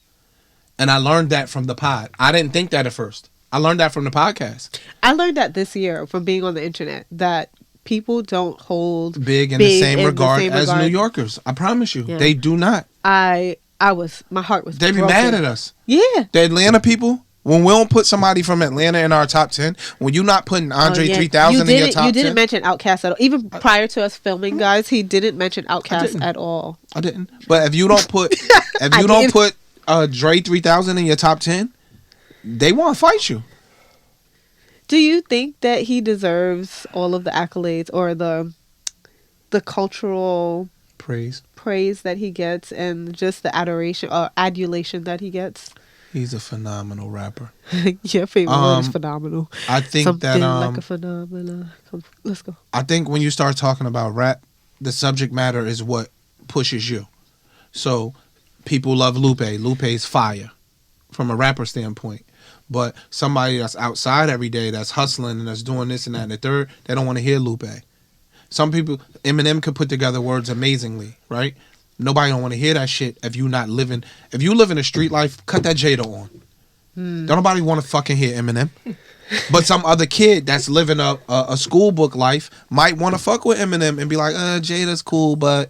And I learned that from the pod. I didn't think that at first. I learned that from the podcast. I learned that this year from being on the internet, that people don't hold Big in the same regard as regard. New Yorkers. I promise you. Yeah. They do not. My heart was They be broken. mad at us. Yeah. The Atlanta people, when we don't put somebody from Atlanta in our top 10, when you're not putting Andre 3000 in your top 10. You didn't mention Outkast at all. Even prior to us filming, guys, he didn't mention Outkast at all. I didn't. But if you don't put Dre 3000 in your top 10, they want to fight you. Do you think that he deserves all of the accolades or the cultural Praise that he gets, and just the adoration or adulation that he gets? He's a phenomenal rapper. Your favorite word is phenomenal. I think Something that like a phenomenon. Let's go. I think when you start talking about rap, the subject matter is what pushes you. So people love Lupe. Lupe's fire from a rapper standpoint. But somebody that's outside every day, that's hustling and that's doing this and that and the third, they don't want to hear Lupe. Some people, Eminem could put together words amazingly, right? Nobody don't want to hear that shit if you not living. If you live in a street life, cut that Jada on. Don't nobody want to fucking hear Eminem. But some other kid that's living a school book life might want to fuck with Eminem and be like, Jada's cool, but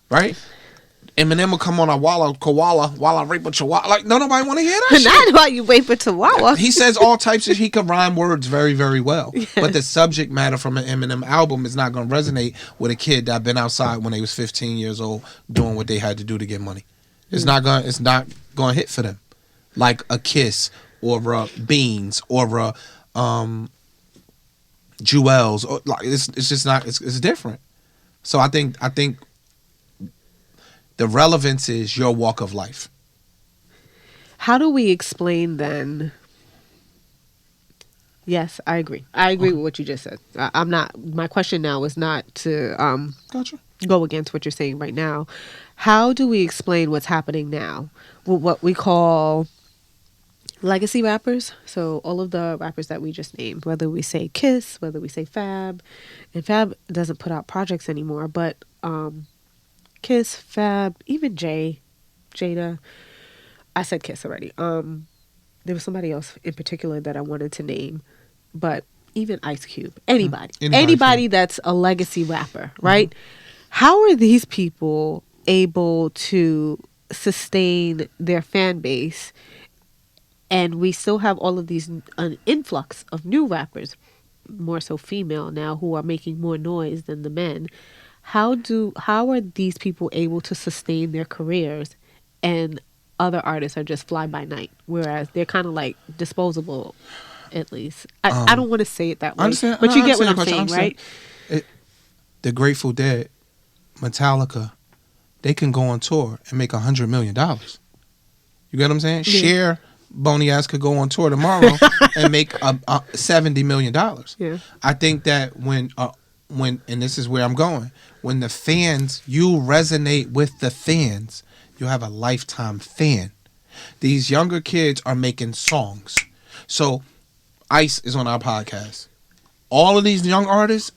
right? Eminem will come on a Walla rape a chihuahua. Like, no, nobody want to hear that shit. Not while you wait for Chihuahua. He says all types of, he can rhyme words very, very well. Yeah. But the subject matter from an Eminem album is not going to resonate with a kid that been outside when they was 15 years old doing what they had to do to get money. It's not going to hit for them. Like a Kiss or Beans or Jewels. Or, like, it's just not, it's different. So I think the relevance is your walk of life. How do we explain then? Yes, I agree. I agree with what you just said. I'm not. My question now is not to Gotcha. go against what you're saying right now. How do we explain what's happening now? What we call legacy rappers. So all of the rappers that we just named, whether we say Kiss, whether we say Fab, and Fab doesn't put out projects anymore, but Kiss, Fab, even Jada. I said Kiss already. There was somebody else in particular that I wanted to name, but even Ice Cube. Anybody that's a legacy rapper, right? Mm-hmm. How are these people able to sustain their fan base, and we still have all of these an influx of new rappers, more so female now, who are making more noise than the men? How are these people able to sustain their careers, and other artists are just fly by night, whereas they're kind of like disposable at least. I don't want to say it that way, understand, but you get what understand I'm your saying, question. right? The Grateful Dead, Metallica, they can go on tour and make $100 million. You get what I'm saying? Yeah. Cher, bony ass could go on tour tomorrow and make $70 million. Yeah. I think that when and this is where I'm going, when the fans, you resonate with the fans, you have a lifetime fan. These younger kids are making songs. So Ice is on our podcast. All of these young artists,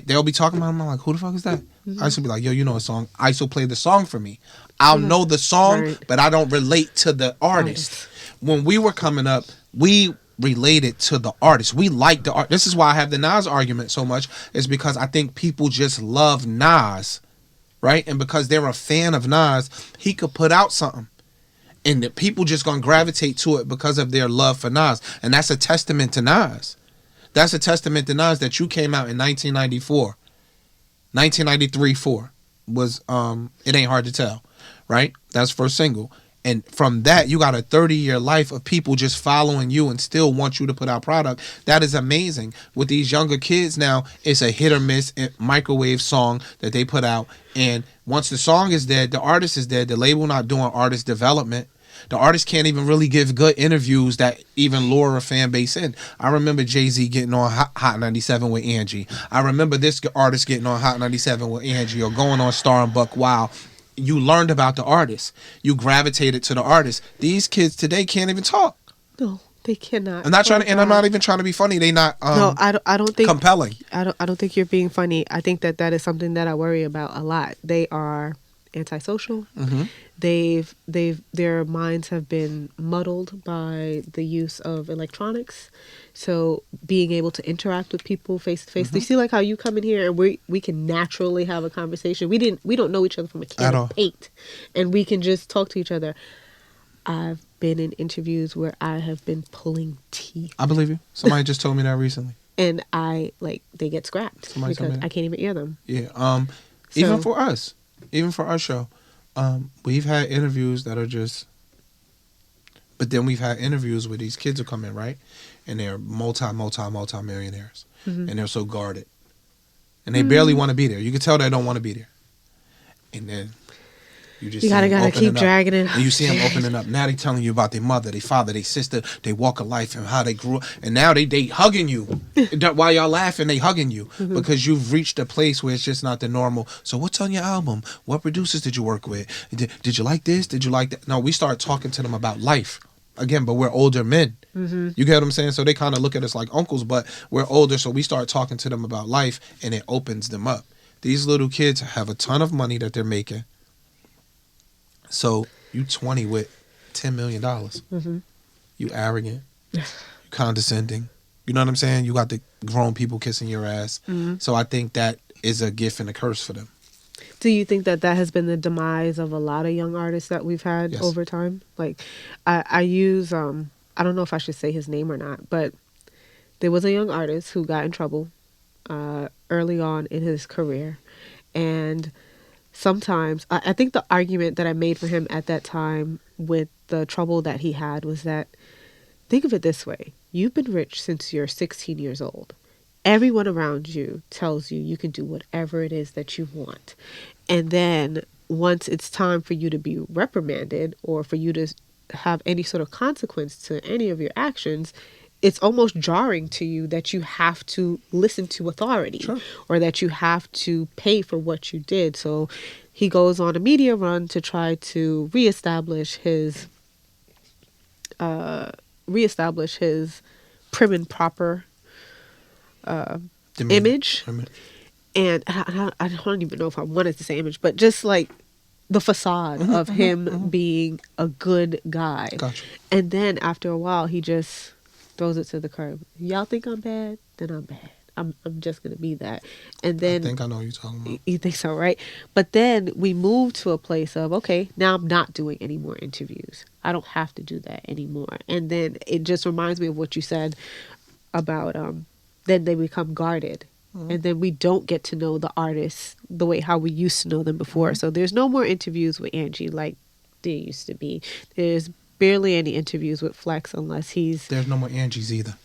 they'll be talking about them. I'm like, who the fuck is that? Ice will be like, yo, you know a song. Ice will play the song for me. I'll know the song, Right. but I don't relate to the artist. When we were coming up, we related to the artist. We liked the art. This is why I have the Nas argument so much, is because I think people just love Nas, right? And because they're a fan of Nas, he could put out something, and the people just gonna gravitate to it because of their love for Nas. And that's a testament to Nas. That's a testament to Nas that you came out in 1994. 1993 4 was It Ain't Hard to Tell, right? That's first single. And from that, you got a 30-year life of people just following you and still want you to put out product. That is amazing. With these younger kids now, it's a hit or miss microwave song that they put out. And once the song is dead, the artist is dead, the label not doing artist development. The artist can't even really give good interviews that even lure a fan base in. I remember Jay-Z getting on Hot 97 with Angie. I remember this artist getting on Hot 97 with Angie, or going on Star and Buck Wild. You learned about the artist. You gravitated to the artist. These kids today can't even talk. No, they cannot. I'm not trying to, and I'm not even trying to be funny. They not no, I don't think compelling. I don't think you're being funny. I think that is something that I worry about a lot. They are antisocial. Mm-hmm. Their minds have been muddled by the use of electronics. So being able to interact with people face to face. You see, like how you come in here and we can naturally have a conversation. We don't know each other from a can of paint, and we can just talk to each other. I've been in interviews where I have been pulling teeth. I believe you. Somebody just told me that recently. And they get scrapped Somebody because I can't even hear them. Yeah. Even for us. Even for our show, we've had interviews that are just, but then we've had interviews where these kids will come in, right? And they're multi-millionaires. And they're so guarded. And they barely want to be there. You can tell they don't want to be there. And then you gotta keep dragging it. And you see them opening up. Now they telling you about their mother, their father, their sister, their walk of life, and how they grew up. And now they hugging you. While y'all laughing, they hugging you. Because you've reached a place where it's just not the normal. So what's on your album? What producers did you work with? Did you like this? Did you like that? No, we start talking to them about life. Again, but we're older men. You get what I'm saying? So they kind of look at us like uncles, but we're older, so we start talking to them about life, and it opens them up. These little kids have a ton of money that they're making. So you 20 with $10 million. You arrogant. You condescending. You know what I'm saying? You got the grown people kissing your ass. So I think that is a gift and a curse for them. Do you think that has been the demise of a lot of young artists that we've had over time? Like, I use, I don't know if I should say his name or not, but there was a young artist who got in trouble early on in his career. And sometimes, I think the argument that I made for him at that time with the trouble that he had was that, think of it this way. You've been rich since you're 16 years old. Everyone around you tells you can do whatever it is that you want. And then once it's time for you to be reprimanded or for you to have any sort of consequence to any of your actions, it's almost jarring to you that you have to listen to authority or that you have to pay for what you did. So he goes on a media run to try to reestablish his prim and proper image. And I don't even know if I wanted to say image, but just like the facade of him being a good guy. Gotcha. And then after a while, he just throws it to the curb. Y'all think I'm bad? Then I'm bad. I'm just going to be that. And then I think I know what you're talking about. You think so, right? But then we move to a place of, okay, now I'm not doing any more interviews. I don't have to do that anymore. And then it just reminds me of what you said about then they become guarded. And then we don't get to know the artists the way how we used to know them before. So there's no more interviews with Angie like there used to be. There's barely any interviews with Flex unless he's... There's no more Angies either.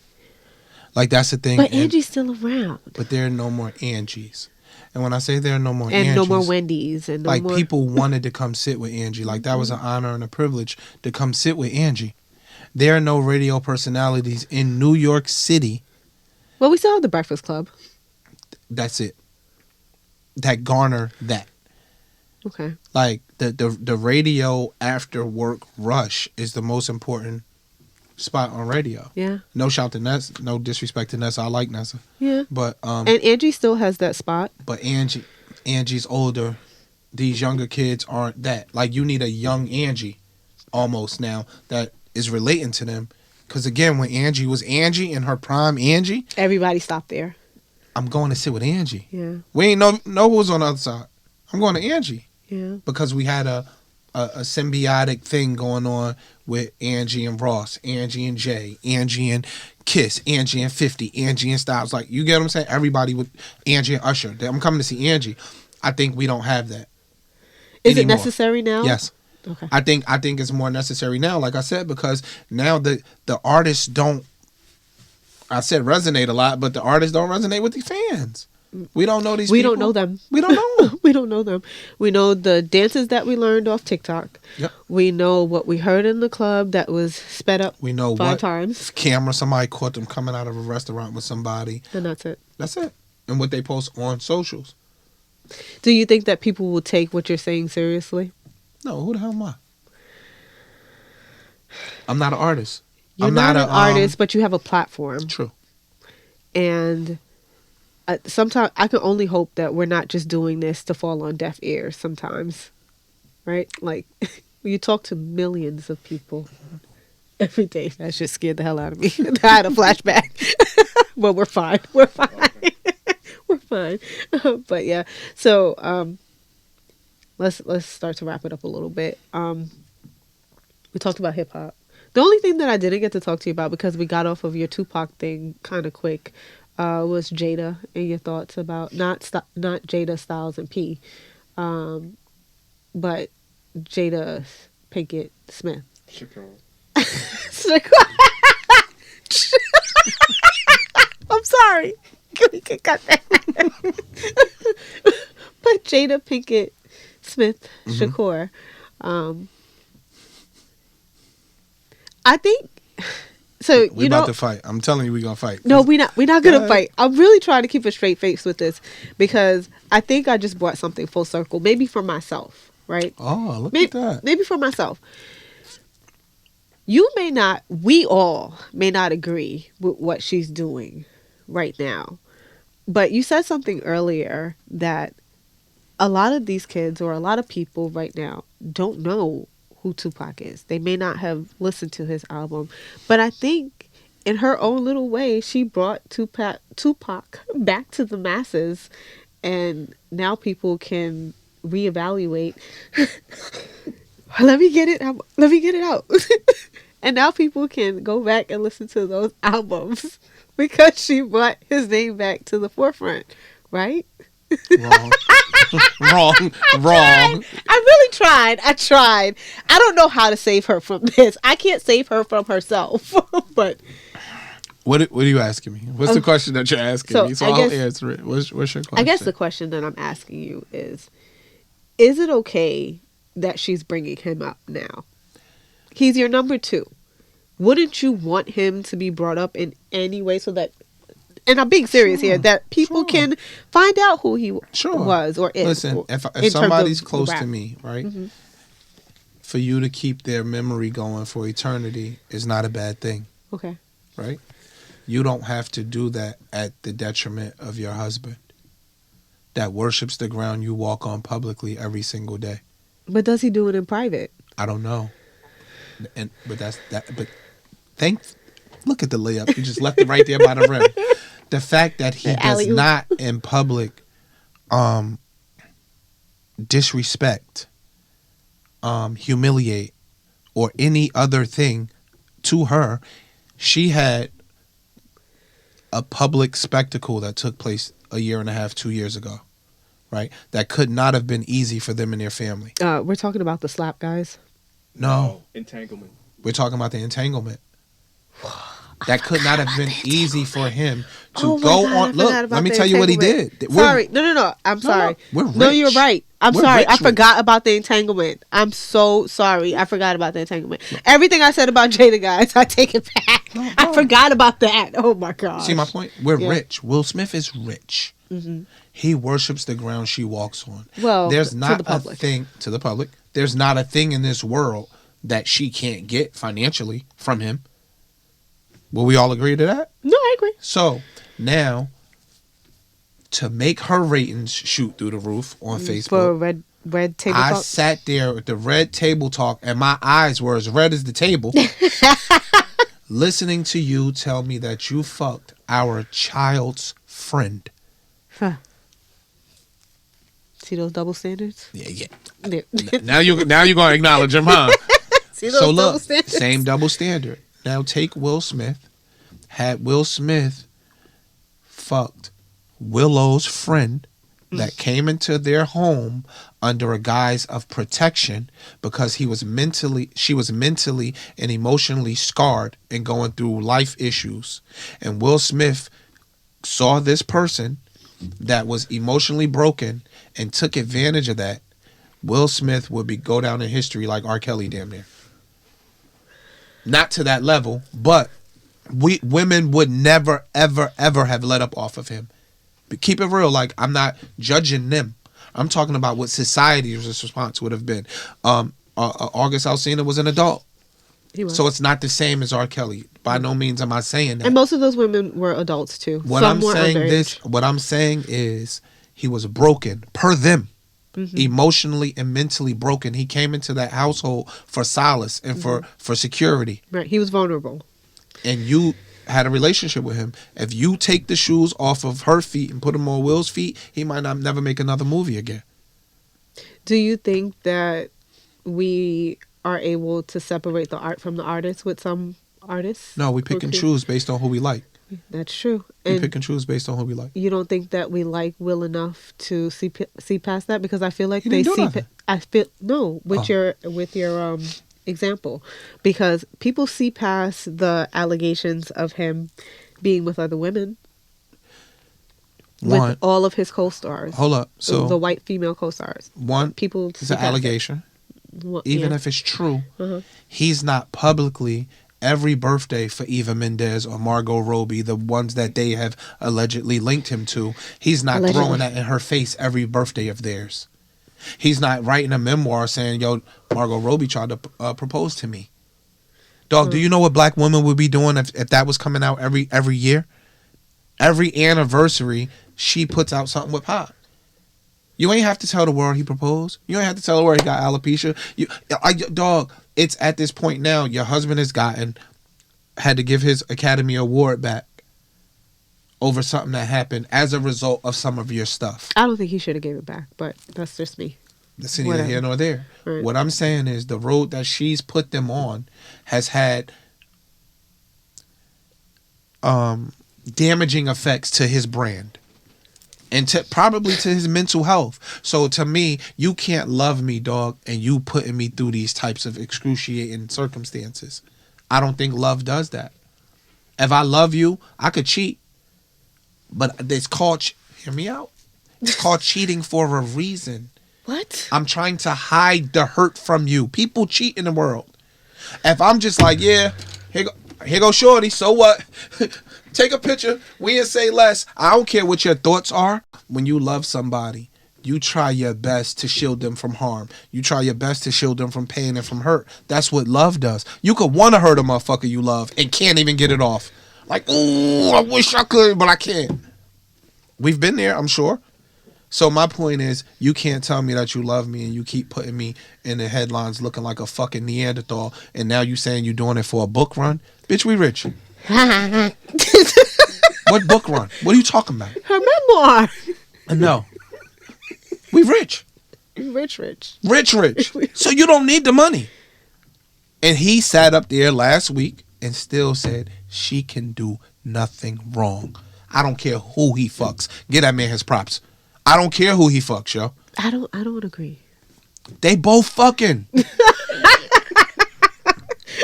Like, that's the thing. But Angie's still around. But there are no more Angies. And when I say there are no more and Angies, no more Wendy's, and no like more... people wanted to come sit with Angie. Like, that was an honor and a privilege to come sit with Angie. There are no radio personalities in New York City. Well, we still have the Breakfast Club. That's it. That garner that. Okay. Like, the radio after work rush is the most important spot on radio. Yeah. No shout to Nessa. No disrespect to Nessa. I like Nessa. Yeah. But and Angie still has that spot. But Angie's older. These younger kids aren't that. Like, you need a young Angie almost now that is relating to them. Because again, when Angie was Angie in her prime Angie, everybody stopped there. I'm going to sit with Angie. Yeah. We ain't know who was on the other side. I'm going to Angie. Yeah. Because we had a symbiotic thing going on with Angie and Ross, Angie and Jay, Angie and Kiss, Angie and 50, Angie and Styles. Like, you get what I'm saying? Everybody with Angie and Usher. I'm coming to see Angie. I think we don't have that. Is anymore. It necessary now? Yes. Okay. I think it's more necessary now, like I said, because now the artists don't, I said resonate a lot, but the artists don't resonate with the fans. We don't know these people. We don't know them. We don't know them. We don't know them. We know the dances that we learned off TikTok. Yep. We know what we heard in the club that was sped up we know 5 what times. Camera somebody caught them coming out of a restaurant with somebody. And that's it. That's it. And what they post on socials. Do you think that people will take what you're saying seriously? No, who the hell am I? I'm not an artist. You're I'm not an artist, but you have a platform. True. And sometimes I can only hope that we're not just doing this to fall on deaf ears sometimes. Right? Like, you talk to millions of people every day. That just scared the hell out of me. I had a flashback. But we're fine. We're fine. Okay. We're fine. But yeah. So let's start to wrap it up a little bit. We talked about hip hop. The only thing that I didn't get to talk to you about, because we got off of your Tupac thing kind of quick, was Jada and your thoughts about not Jada, Styles, and P, but Jada Pinkett Smith. I'm sorry. We can cut that. But Jada Pinkett Smith Shakur. I think so. We're about to fight. I'm telling you, we're gonna fight. No, we're not gonna fight. I'm really trying to keep a straight face with this, because I think I just brought something full circle. Maybe for myself, right? Oh, look at that. Maybe for myself. We all may not agree with what she's doing right now. But you said something earlier that a lot of these kids, or a lot of people right now, don't know who Tupac is. They may not have listened to his album. But I think in her own little way, she brought Tupac back to the masses. And now people can reevaluate. Let me get it out. And now people can go back and listen to those albums because she brought his name back to the forefront, right? Wrong. Wrong. I really tried. I don't know how to save her from this. I can't save her from herself. But what are you asking me? What's the question that you're asking me? So I'll answer it. What's your question? I guess the question that I'm asking you is it okay that she's bringing him up now? He's your number 2. Wouldn't you want him to be brought up in any way so that, and I'm being serious here, that people can find out who he was or is? Listen, if somebody's close to me, right, for you to keep their memory going for eternity is not a bad thing. Okay. Right? You don't have to do that at the detriment of your husband that worships the ground you walk on publicly every single day. But does he do it in private? I don't know. But look at the layup. You just left it right there by the rim. The fact that he does not in public disrespect, humiliate, or any other thing to her. She had a public spectacle that took place 1.5 years, 2 years ago, right? That could not have been easy for them and their family. We're talking about the slap guys? No. Entanglement. We're talking about the entanglement. That could not have been easy for him to Oh my go God, I on. forgot Look, about let me the tell you what he entanglement. did. Sorry. No. I'm sorry. We're rich. No, you're right. I'm We're sorry. rich, I rich. forgot about the entanglement. I'm so sorry. I forgot about the entanglement. Everything I said about Jada, guys, I take it back. No, I forgot about that. Oh my God. See my point? We're Yeah. rich. Will Smith is rich. He worships the ground she walks on. Well, there's to not the public. a thing to the public. There's not a thing in this world that she can't get financially from him. Will we all agree to that? No, I agree. So now, to make her ratings shoot through the roof on Facebook, For red table I talk. sat there at the red table talk, and my eyes were as red as the table, listening to you tell me that you fucked our child's friend. Huh. See those double standards? Yeah. Yeah. Now you're gonna acknowledge him, huh? See those So double look, standards? same double standard. Now take Will Smith. Had Will Smith fucked Willow's friend that came into their home under a guise of protection because she was mentally and emotionally scarred and going through life issues. And Will Smith saw this person that was emotionally broken and took advantage of that. Will Smith would go down in history like R. Kelly damn near. Not to that level, but women would never, ever, ever have let up off of him. But keep it real, like, I'm not judging them. I'm talking about what society's response would have been. August Alsina was an adult. He was. So it's not the same as R. Kelly. By no means am I saying that. And most of those women were adults too. What Some I'm were underage. what I'm saying is he was broken per them. Emotionally and mentally broken. He came into that household for solace and for security. Right. He was vulnerable. And you had a relationship with him. If you take the shoes off of her feet and put them on Will's feet, he might not never make another movie again. Do you think that we are able to separate the art from the artist with some artists? No, we pick and choose based on who we like. That's true. We And pick and choose based on who we like. you don't think that we like Will enough to see past that? Because I feel like He they didn't do see. nothing. I feel no with your example, because people see past the allegations of him being with other women. One, with all of his co-stars. hold up. So the white female co-stars. one, People it's see an past it. allegation. Well, Even yeah. if it's true, Uh-huh. he's not publicly every birthday for Eva Mendes or Margot Robbie, the ones that they have allegedly linked him to. He's not Allegedly. throwing that in her face every birthday of theirs. He's not writing a memoir saying, yo, Margot Robbie tried to propose to me. Dog, do you know what black women would be doing if that was coming out every year? Every anniversary, she puts out something with Pop. You ain't have to tell the world he proposed. You ain't have to tell the world he got alopecia. Dog, it's at this point now, your husband had to give his Academy Award back over something that happened as a result of some of your stuff. I don't think he should have gave it back, but that's just me. That's neither Whatever. here nor there. Right. What I'm saying is the road that she's put them on has had damaging effects to his brand and probably to his mental health. So to me, you can't love me, dog, and you putting me through these types of excruciating circumstances. I don't think love does that. If I love you, I could cheat. But it's called, hear me out, it's called cheating for a reason. What? I'm trying to hide the hurt from you. People cheat in the world. If I'm just like, yeah, here go shorty, so what? Take a picture. We ain't say less. I don't care what your thoughts are. When you love somebody, you try your best to shield them from harm. You try your best to shield them from pain and from hurt. That's what love does. You could want to hurt a motherfucker you love and can't even get it off. Like, ooh, I wish I could, but I can't. We've been there, I'm sure. So my point is, you can't tell me that you love me and you keep putting me in the headlines looking like a fucking Neanderthal, and now you saying you doing it for a book run? Bitch, we rich. What book run? What are you talking about? Her memoir. No. We rich. Rich. Rich. So you don't need the money. And he sat up there last week and still said she can do nothing wrong. I don't care who he fucks. Get that man his props. I don't care who he fucks, yo. I don't agree. They both fucking.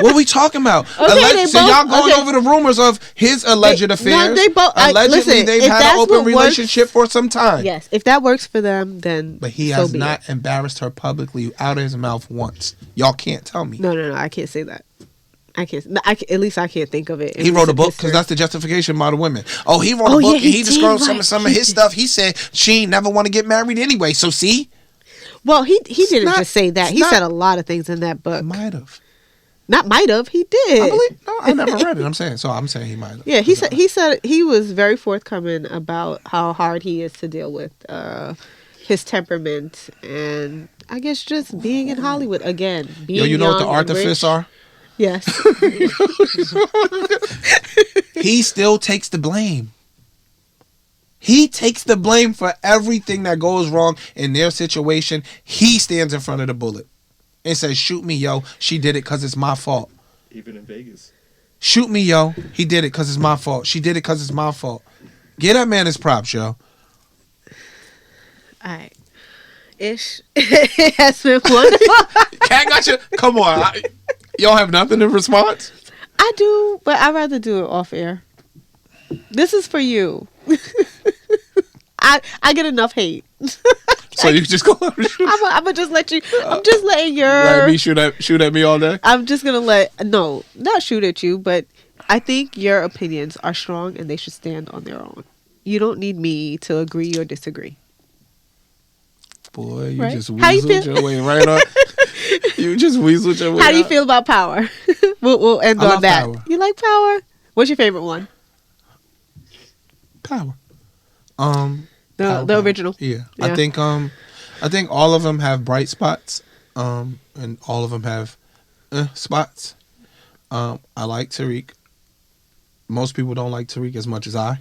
What are we talking about? Okay, So y'all going over the rumors of his alleged affairs. No, they both. Allegedly, Listen, they've if had that's an open what relationship works, for some time. yes, if that works for them, then. But he so has be not it. embarrassed her publicly out of his mouth once. Y'all can't tell me. No. I can't say that. I can't. At least I can't think of it. He wrote a book because that's the justification by the women. Oh, he wrote a book yeah, and he did, disclosed right. some of his stuff. He said she ain't never want to get married anyway. So see, well, he didn't not- just say that. He said a lot of things in that book. might have. Not might have. He did. I believe. No, I never read it. I'm saying he might have. Yeah, he said he was very forthcoming about how hard he is to deal with his temperament and I guess just being in Hollywood again. Being Yo, you know what the young and artifice rich. are? Yes. He still takes the blame. He takes the blame for everything that goes wrong in their situation. He stands in front of the bullet and says, shoot me, yo. She did it because it's my fault. Even in Vegas. Shoot me, yo. He did it because it's my fault. She did it because it's my fault. Get that man his props, yo. All right. Ish. It has been wonderful. Cat got you. Come on. Y'all have nothing in response? I do, but I'd rather do it off air. This is for you. I get enough hate. So you just go out and shoot? I'm gonna just let you. I'm just letting your. Let me shoot at me all day? I'm just gonna not shoot at you, but I think your opinions are strong and they should stand on their own. You don't need me to agree or disagree. Boy, you Right? just How you weaseled feel? your way right up. You just weaseled your way How do you up. feel about Power? We'll end I on love that. Power. You like Power? What's your favorite one? Power. The original. Yeah. Yeah. I think all of them have bright spots. And all of them have spots. I like Tariq. Most people don't like Tariq as much as I.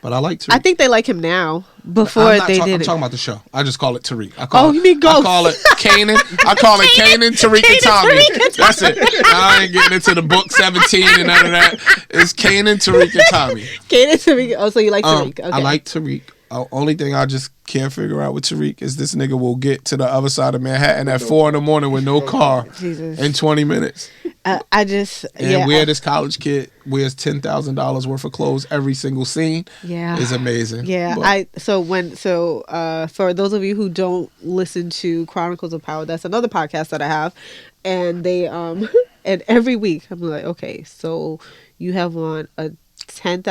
But I like Tariq. I think they like him now. Before I'm they I'm did it. talking about the show. I just call it Tariq. You mean Ghost? I call it Kanan. I call it Kanan, Tariq, and Tommy. That's it. I ain't getting into the book 17 and none of that. It's Kanan, Tariq, and Tommy. Kanan, Tariq. Oh, so you like Tariq? Okay. I like Tariq. Only thing I just can't figure out with Tariq is this nigga will get to the other side of Manhattan at 4 a.m. with no car Jesus. in 20 minutes. I just And where this college kid wears $10,000 worth of clothes every single scene is amazing. Yeah, But for those of you who don't listen to Chronicles of Power, that's another podcast that I have, and they and every week I'm like, okay, so you have on a $10,000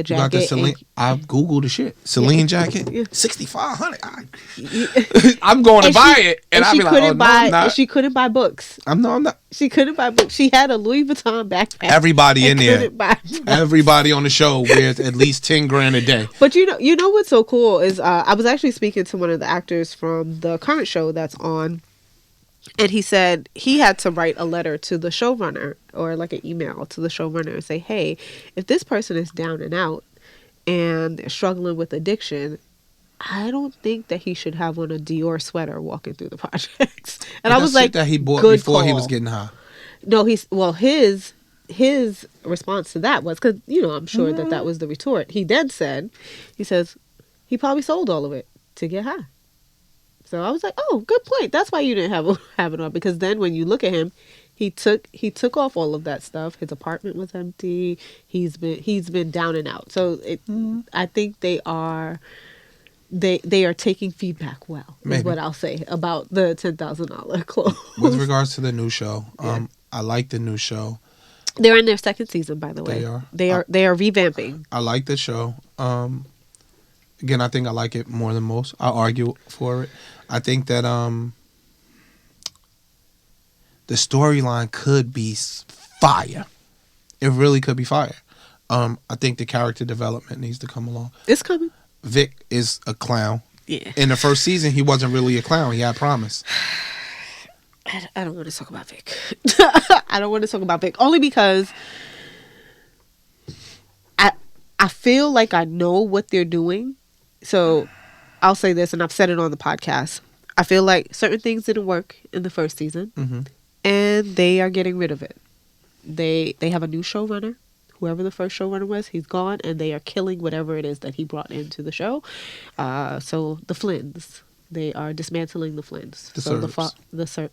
jacket. you got the Celine. I googled the shit. Celine jacket, Yeah. $6,500. I'm going to buy it, and I'll she be like, couldn't oh, buy. no, I'm not. She couldn't buy books. I'm not. She couldn't buy books. She had a Louis Vuitton backpack. Everybody in and there. couldn't buy books. Everybody on the show wears at least 10 grand a day. But you know what's so cool is I was actually speaking to one of the actors from the current show that's on, and he said he had to write a letter to the showrunner or like an email to the showrunner and say, hey, if this person is down and out and they're struggling with addiction, I don't think that he should have on a Dior sweater walking through the projects. And I was like, that he bought good before he call. was getting high. No, his response to that was, because I'm sure that was the retort. He then said, he says he probably sold all of it to get high. So I was like, oh, good point. That's why you didn't have it on, because then when you look at him, he took off all of that stuff. His apartment was empty. He's been down and out. So I think they are taking feedback well. Is what I'll say about the $10,000 clothes. With regards to the new show, I like the new show. They're in their second season, by the way. They are. They are revamping. I like the show. Again, I think I like it more than most. I argue for it. I think that the storyline could be fire. It really could be fire. I think the character development needs to come along. It's coming. Vic is a clown. Yeah. In the first season, he wasn't really a clown. He had promise. I don't want to talk about Vic. I don't want to talk about Vic only because I feel like I know what they're doing. So I'll say this, and I've said it on the podcast. I feel like certain things didn't work in the first season, and they are getting rid of it. They have a new showrunner. Whoever the first showrunner was, he's gone, and they are killing whatever it is that he brought into the show. So the Flynns, They are dismantling the Flynn's. The so Serbs.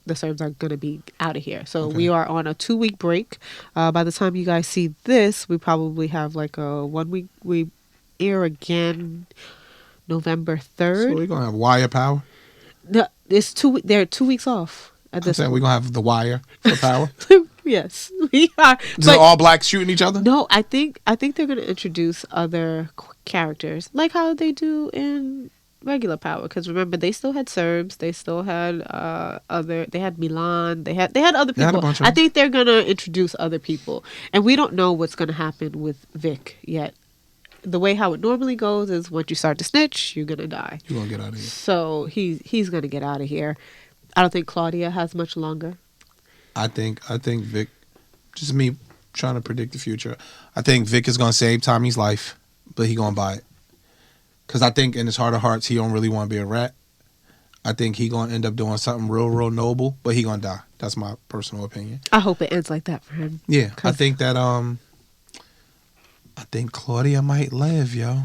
the Serbs are going to be out of here. So Okay. we are on a 2-week break. By the time you guys see this, we probably have like a 1 week. We air again November 3rd. So we're gonna have wire power. No, it's they're 2 weeks off at I'm this saying we're point. gonna have the wire for power. Yes, we are. Is it all blacks shooting each other? No, I think they're going to introduce other characters like how they do in regular Power. Because remember, they still had Serbs, they still had they had Milan, they had other They had a people. bunch of I them. think they're going to introduce other people, and we don't know what's going to happen with Vic yet. The way how it normally goes is once you start to snitch, you're going to die. You're gonna get out of here. So he's going to get out of here. I don't think Claudia has much longer. I think Vic, just me trying to predict the future. I think Vic is gonna save Tommy's life, but he gonna buy it. Cause I think in his heart of hearts he don't really want to be a rat. I think he gonna end up doing something real noble, but he gonna die. That's my personal opinion. I hope it ends like that for him. Yeah, I think that I think Claudia might live, yo.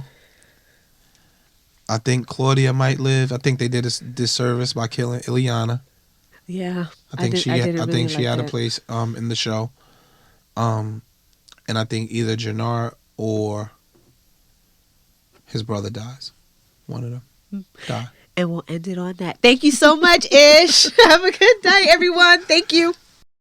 I think Claudia might live. I think they did a disservice by killing Ileana. Yeah, I think she didn't really she like had a that. place in the show. And I think either Jannar or his brother dies. One of them die. And we'll end it on that. Thank you so much, Ish. Have a good night, everyone. Thank you.